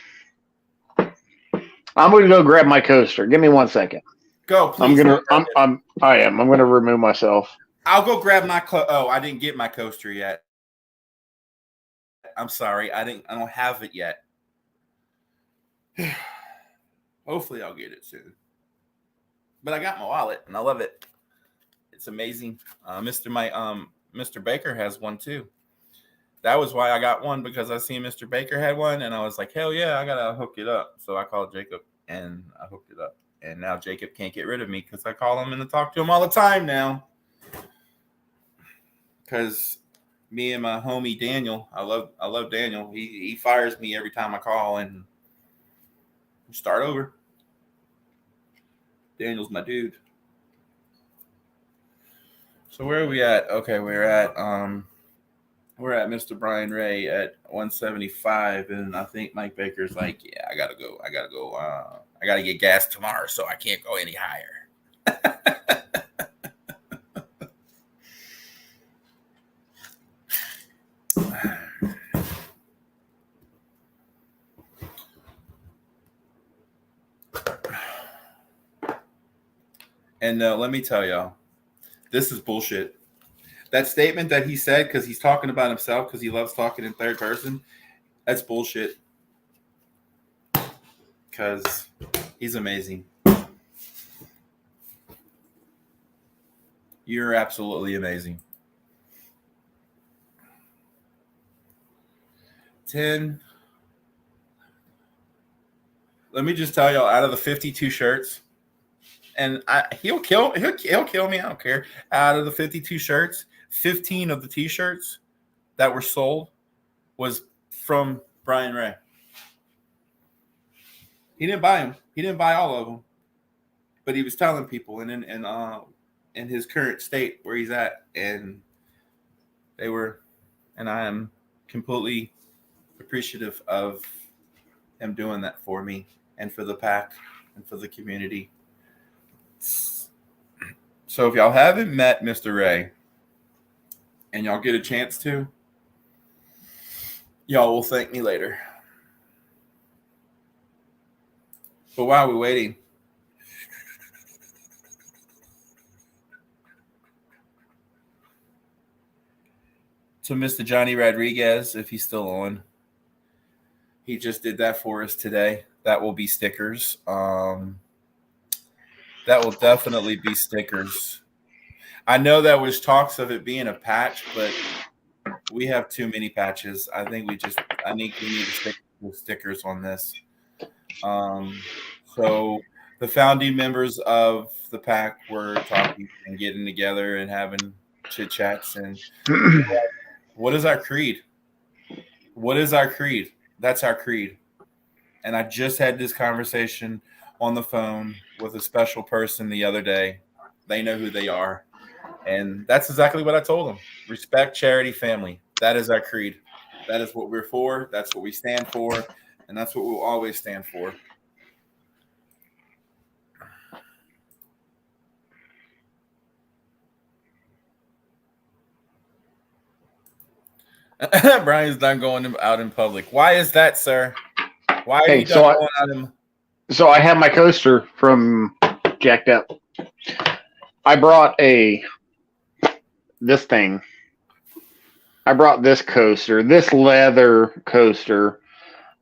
I'm going to go grab my coaster. Give me 1 second. Go, please. I'm going to remove myself. I'll go grab my I didn't get my coaster yet. I'm sorry. I don't have it yet. Hopefully I'll get it soon. But I got my wallet and I love it. It's amazing. Mr. Baker has one too. That was why I got one, because I seen Mr. Baker had one and I was like, hell yeah, I gotta hook it up. So I called Jacob and I hooked it up. And now Jacob can't get rid of me because I call him and I talk to him all the time now. Because me and my homie Daniel, I love Daniel. He fires me every time I call and start over. Daniel's my dude. So where are we at? Okay, we're at Mr. Brian Ray at 175, and I think Mike Baker's like, yeah, I gotta go. I gotta get gas tomorrow, so I can't go any higher. And let me tell y'all, this is bullshit. That statement that he said, because he's talking about himself, because he loves talking in third person, that's bullshit. Because he's amazing. You're absolutely amazing. 10. Let me just tell y'all, out of the 52 shirts, and he'll kill me. I don't care. Out of the 52 shirts, 15 of the T-shirts that were sold was from Brian Ray. He didn't buy them. He didn't buy all of them, but he was telling people, and in his current state where he's at, and they were, and I am completely appreciative of him doing that for me and for the pack and for the community. So if y'all haven't met Mr. Ray and y'all get a chance to, y'all will thank me later. But while we're waiting, to Mr. Johnny Rodriguez, if he's still on, he just did that for us today. That will be stickers. That will definitely be stickers. I know there was talks of it being a patch, but we have too many patches. I think we need to stick with stickers on this. So the founding members of the pack were talking and getting together and having chit chats. And what is our creed? What is our creed? That's our creed. And I just had this conversation on the phone with a special person the other day. They know who they are. And that's exactly what I told them. Respect, charity, family. That is our creed. That is what we're for. That's what we stand for. And that's what we'll always stand for. Brian's done going out in public. Why is that, sir? Why are you done going out in? So I have my coaster from Jacked Up. I brought this thing. I brought this coaster, this leather coaster.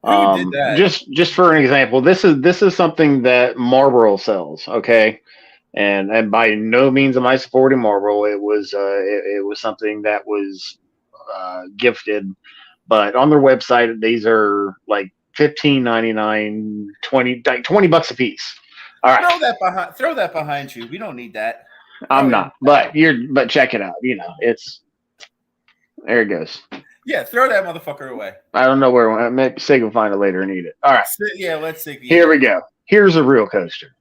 Who did that? Just for an example, this is something that Marlboro sells. Okay. And by no means am I supporting Marlboro. It was something that was gifted, but on their website these are like $15.99, $20 a piece. All right, throw that behind you. We don't need that. I'm not, but check it out. You know, there it goes. Yeah, throw that motherfucker away. I don't know where. Maybe Sig will find it later and eat it. All right. Yeah, let's see. Here we go. Here's a real coaster.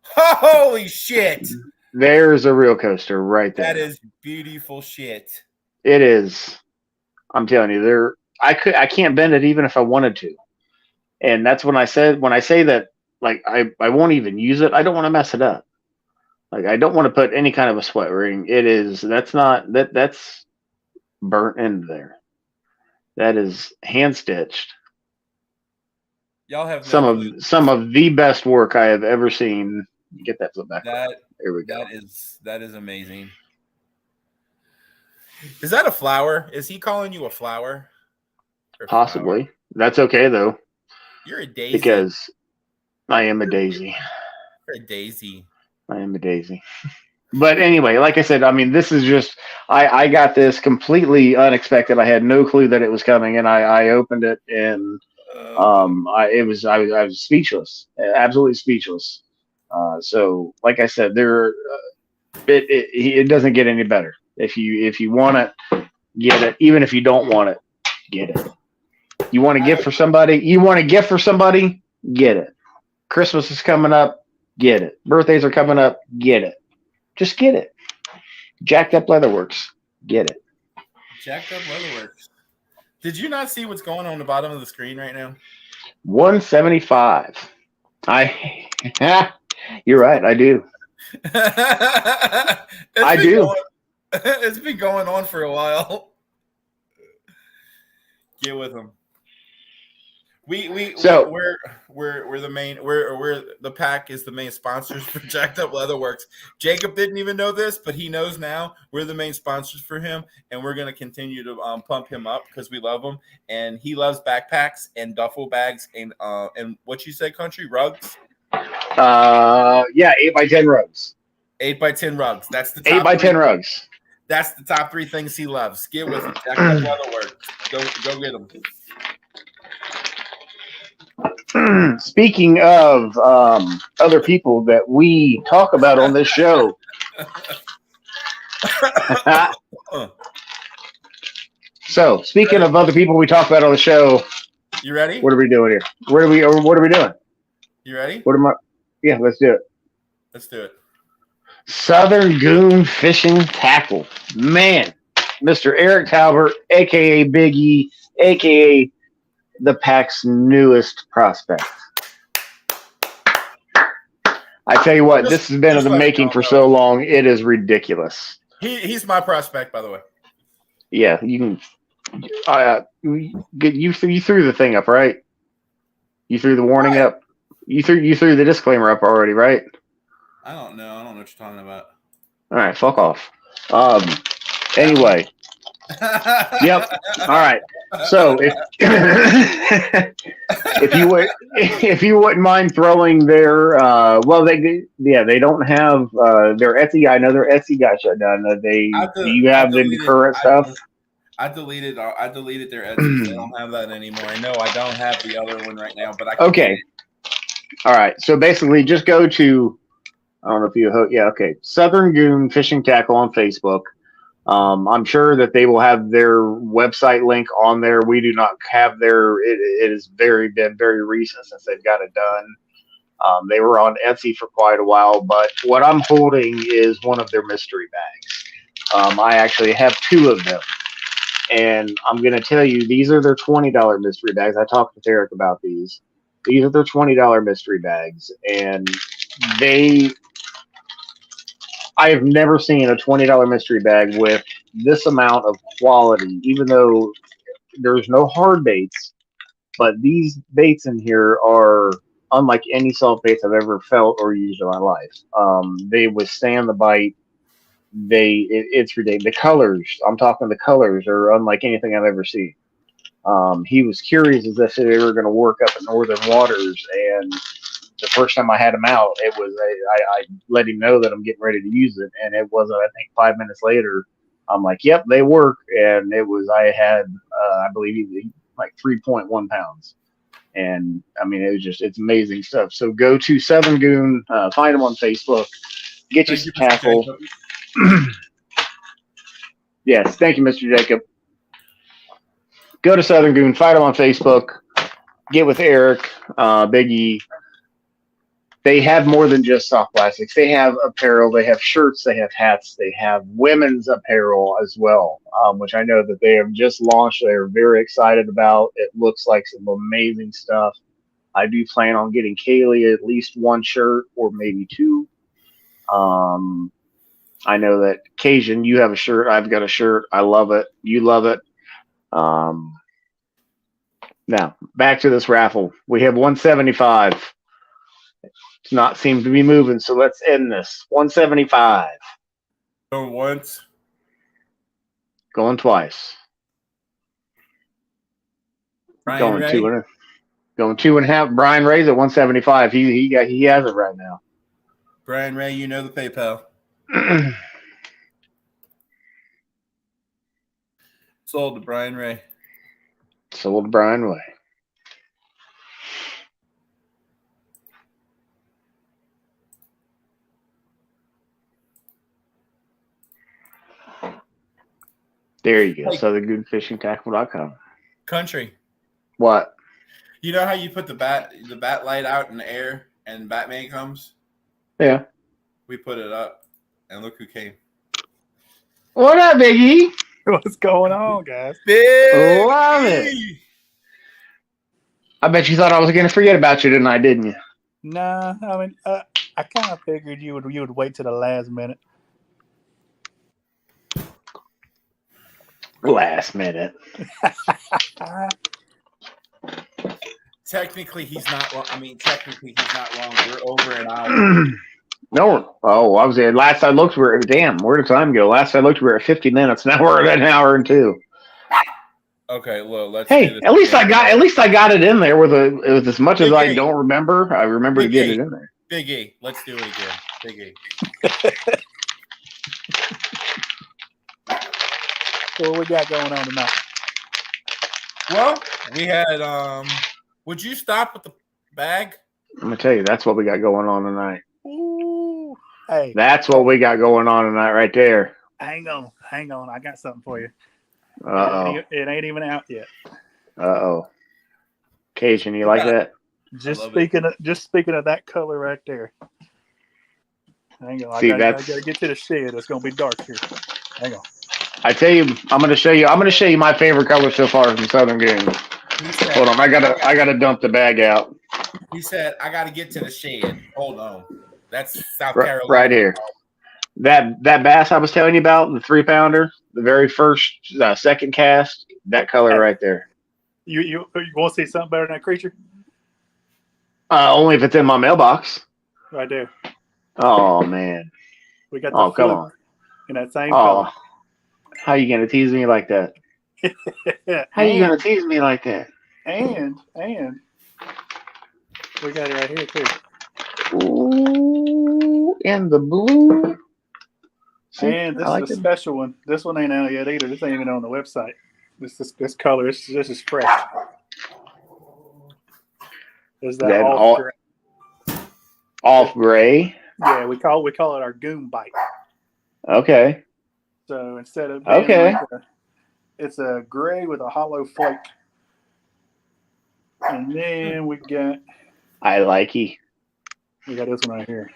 Holy shit! There's a real coaster right there. That is beautiful shit. It is. I'm telling you, I can't bend it even if I wanted to. And that's when I say that, like, I won't even use it. I don't want to mess it up. Like, I don't want to put any kind of a sweat ring. That's burnt into there. That is hand stitched. Y'all have some of the best work I have ever seen. Get that flip back. There we go. That is amazing. Is that a flower? Is he calling you a flower? Possibly. Flower? That's okay though. You're a daisy. Because I am a daisy. You're a daisy. I am a daisy. But anyway, like I said, I mean, this is just I got this completely unexpected. I had no clue that it was coming, and I opened it, and I was speechless, absolutely speechless. So, like I said, it doesn't get any better. If you want it, get it. Even if you don't want it, get it. You want a gift for somebody? Get it. Christmas is coming up, get it. Birthdays are coming up, get it. Just get it. Jacked Up Leatherworks, get it. Jacked Up Leatherworks. Did you not see what's going on the bottom of the screen right now? 175. You're right, I do. I do. It's been going on for a while. Get with them. We're the main we're the pack is the main sponsors for Jacked Up Leatherworks. Jacob didn't even know this, but he knows now. We're the main sponsors for him, and we're gonna continue to pump him up because we love him, and he loves backpacks and duffel bags and what you say, country rugs. Yeah, 8x10 rugs. 8x10 rugs. That's the top 8x10 rugs. That's the top 3 things he loves. Get with him. Jacked Up Leatherworks. Go get him. Speaking of other people that we talk about on this show, so speaking of other people we talk about on the show, you ready? What are we doing here? What are we doing? You ready? Yeah, let's do it. Let's do it. Southern Goon Fishing Tackle, man, Mr. Eric Talbert, aka Big E, aka the pack's newest prospect. I tell you what, this has been in the making for so long. It is ridiculous. He's my prospect, by the way. Yeah, you can. You threw the thing up, right? You threw the warning up. You threw the disclaimer up already, right? I don't know. I don't know what you're talking about. All right, fuck off. Anyway. Yep. All right. So if you wouldn't mind throwing their they don't have their Etsy. I know their Etsy got shut down. You have the current stuff. I deleted their Etsy. They don't have that anymore. I know I don't have the other one right now, but I can. Okay. All right. So basically, just go to I don't know if you okay. Southern Goon Fishing Tackle on Facebook. I'm sure that they will have their website link on there. We do not have their. It has been very recent since they've got it done. They were on Etsy for quite a while, but what I'm holding is one of their mystery bags. I actually have 2 of them, and I'm going to tell you, these are their $20 mystery bags. I talked with Eric about these. These are their $20 mystery bags, and I have never seen a $20 mystery bag with this amount of quality, even though there's no hard baits, but these baits in here are unlike any soft baits I've ever felt or used in my life. They withstand the bite. It's ridiculous. The colors, I'm talking the colors, are unlike anything I've ever seen. He was curious as if they were going to work up in northern waters, and the first time I had him out, it was I let him know that I'm getting ready to use it, and it wasn't. I think 5 minutes later, I'm like, "Yep, they work," and it was. I had, I believe, like 3.1 pounds, and I mean, it's amazing stuff. So go to Southern Goon, find them on Facebook, get you some tackle. Yes, thank you, Mr. Jacob. Go to Southern Goon, find them on Facebook, get with Eric, Big E. They have more than just soft plastics. They have apparel, they have shirts, they have hats, they have women's apparel as well, which I know that they have just launched. They're very excited about. It looks like some amazing stuff. I do plan on getting Kaylee at least 1 shirt or maybe 2. I know that Cajun, you have a shirt. I've got a shirt. I love it. You love it. Now, back to this raffle. We have 175. It's not seem to be moving, so let's end this. 175. Going once. Going twice. Brian Ray. Going 2.5. Brian Ray's at 175. He has it right now. Brian Ray, you know the PayPal. Sold to Brian Ray. Sold to Brian Ray. There you go. Hey. SouthernGoonFishingTackle.com. Country. What? You know how you put the bat light out in the air and Batman comes? Yeah. We put it up, and look who came. What up, Biggie? What's going on, guys? Big Love it. I bet you thought I was going to forget about you tonight, didn't you? Nah, I mean, I kind of figured you would wait to the last minute. Last minute. Technically, he's not wrong. Technically, he's not wrong. We're over an hour. No. Oh, I was there. Last I looked, where did time go? Last I looked, we were at 50 minutes. Now we're at 1 hour and 2. Okay, well, let's. Hey, do this at least I got it in there with as much as I Big E. don't remember. I remember to get it in there. Big E, let's do it again. Big E. So what we got going on tonight? Well, we had. Would you stop with the bag? I'm gonna tell you, that's what we got going on tonight. Ooh, hey, That's what we got going on tonight, right there. hang on. I got something for you. Uh It ain't even out yet. oh. Cajun, you like that? Just love speaking of that color right there. Hang on. See, I gotta get to the shed. It's gonna be dark here. Hang on. I tell you, I'm gonna show you my favorite color so far from Southern Goon. Hold on, I gotta dump the bag out. He said, "I got to get to the shed." Hold on, that's South Carolina. Right here. That bass I was telling you about, the 3-pounder, the very first, second cast, that color right there. You want to see something better than that creature? Only if it's in my mailbox. Right there. Oh man. We got the Oh, come fluke on. in that same Oh, color. how you gonna tease me like that? How you gonna tease me like that? And we got it right here too. Ooh, and the blue. See, And this is a special one. This one ain't out yet either. This ain't even on the website. This color. This is fresh. Is that off gray? Off gray. Yeah, we call it our goon bite. Okay. So instead of being Okay. it's a gray with a hollow flake. And then we got I this one right here.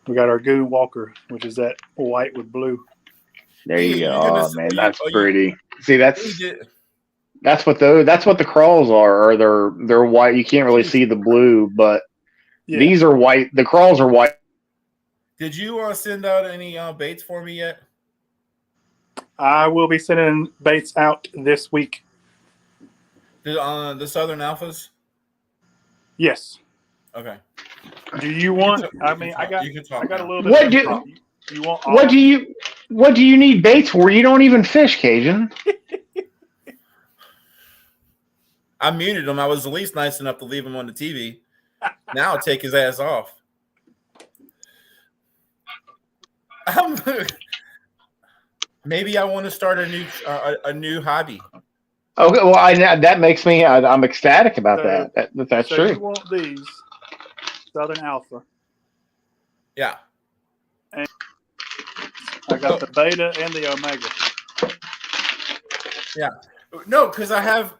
We got our Goon Walker, which is that white with blue. There you go. You're gonna Oh say- man, you- that's oh, you- pretty. See, you that's did- what the crawls are. Or they're white. You can't really see the blue, but Yeah. these are white. The crawls are white. Did you send out any baits for me yet? I will be sending baits out this week. The Southern Alphas? Yes. Okay. Do you want? You I can mean, talk- I got you can talk a now. little bit. What of do- info. You want? All What do you need baits for? You don't even fish, Cajun. I muted him. I was at least nice enough to leave him on the TV. Now I'll take his ass off. Maybe I want to start a new hobby. Okay, well, that makes me. I'm ecstatic about So- That's So true. you want these Southern Alpha? Yeah. I got the Beta and the Omega. No, because I have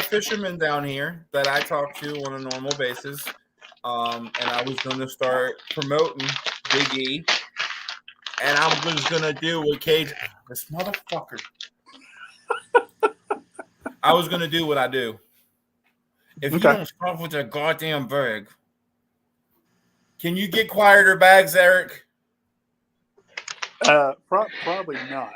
fishermen down here that I talk to on a normal basis. And I was going to start promoting Big E. And I was going to do what Cage, this motherfucker. I was going to do what I do. If you Okay. don't stop with that goddamn bag, can you get quieter bags, Eric? Probably not.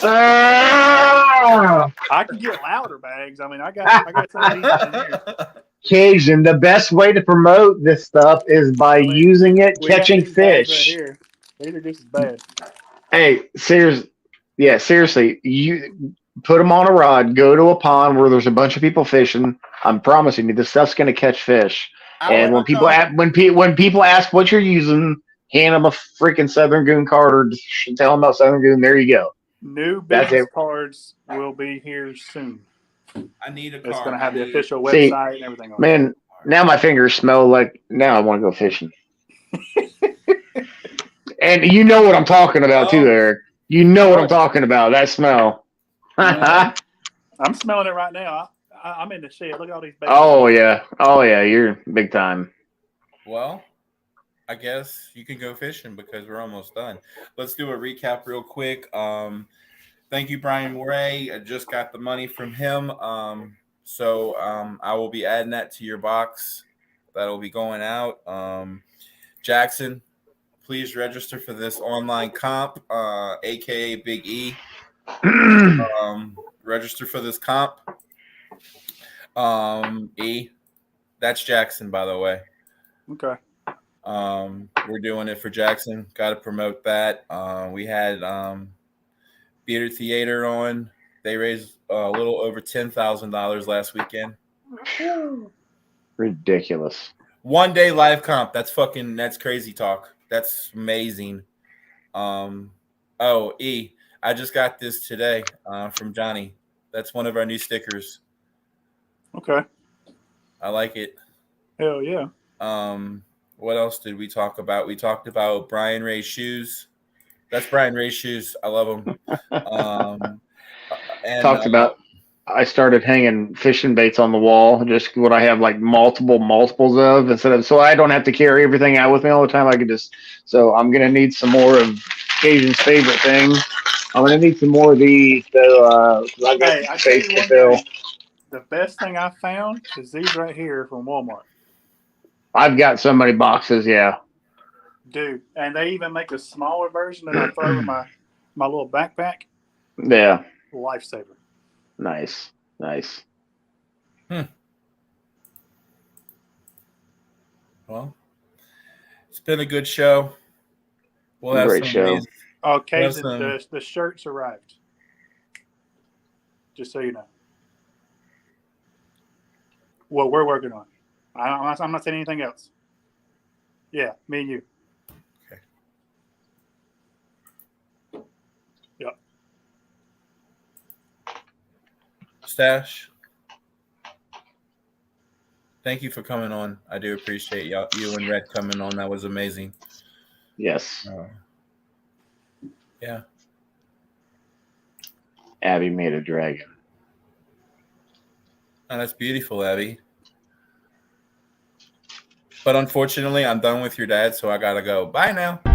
Ah! I can get louder bags. I mean, I got some of these in here. Cajun, the best way to promote this stuff is by I mean, using it We got catching these bags fish. right here. These are just as bad. Hey, seriously, you put them on a rod, go to a pond where there's a bunch of people fishing. I'm promising you, this stuff's going to catch fish. And when people ask what you're using, hand them a freaking Southern Goon card or just tell them about Southern Goon. There you go. New That's business it. cards will be here soon. I need a car. It's going to have the official See, website and everything on it. Man, now my fingers smell like now I want to go fishing. And you know what I'm talking about too, Eric. You know what I'm talking about. That smell. I'm smelling it right now. I'm in the shed. Look at all these bags. Oh yeah, you're big time. Well, I guess you can go fishing because we're almost done. Let's do a recap real quick. Thank you, Brian Ray. I just got the money from him. So I will be adding that to your box. That'll be going out. Jackson, please register for this online comp, aka Big E. Register for this comp. E. That's Jackson, by the way. Okay. We're doing it for Jackson. Got to promote that. We had Beard Theater on. They raised a little over $10,000 last weekend. Ridiculous. 1 day live comp. That's crazy talk. That's amazing. E. I just got this today from Johnny. That's one of our new stickers. Okay. I like it. Hell yeah. What else did we talk about? We talked about Brian Ray's shoes. That's Brian Ray's shoes. I love them. Talked about. I started hanging fishing baits on the wall. Just what I have like multiples of instead of, so I don't have to carry everything out with me all the time. I can just. So I'm gonna need some more of Cajun's favorite thing. I'm gonna need some more of these. So I got Hey, I tell space you to one fill. thing. The best thing I found is these right here from Walmart. I've got so many boxes. Yeah. Dude, and they even make a smaller version that I throw in my little backpack. Yeah. Lifesaver. Nice. Well, it's been a good show. We'll have Great some show. amazing- Oh, Cajun, Awesome. the shirts arrived. Just so you know. Well, we're working on. I'm not saying anything else. Yeah, me and you. Okay. Yep. Stash. Thank you for coming on. I do appreciate you and Red coming on. That was amazing. Yes. Yeah. Abby made a dragon. Oh, that's beautiful, Abby. But unfortunately, I'm done with your dad, so I gotta go. Bye now.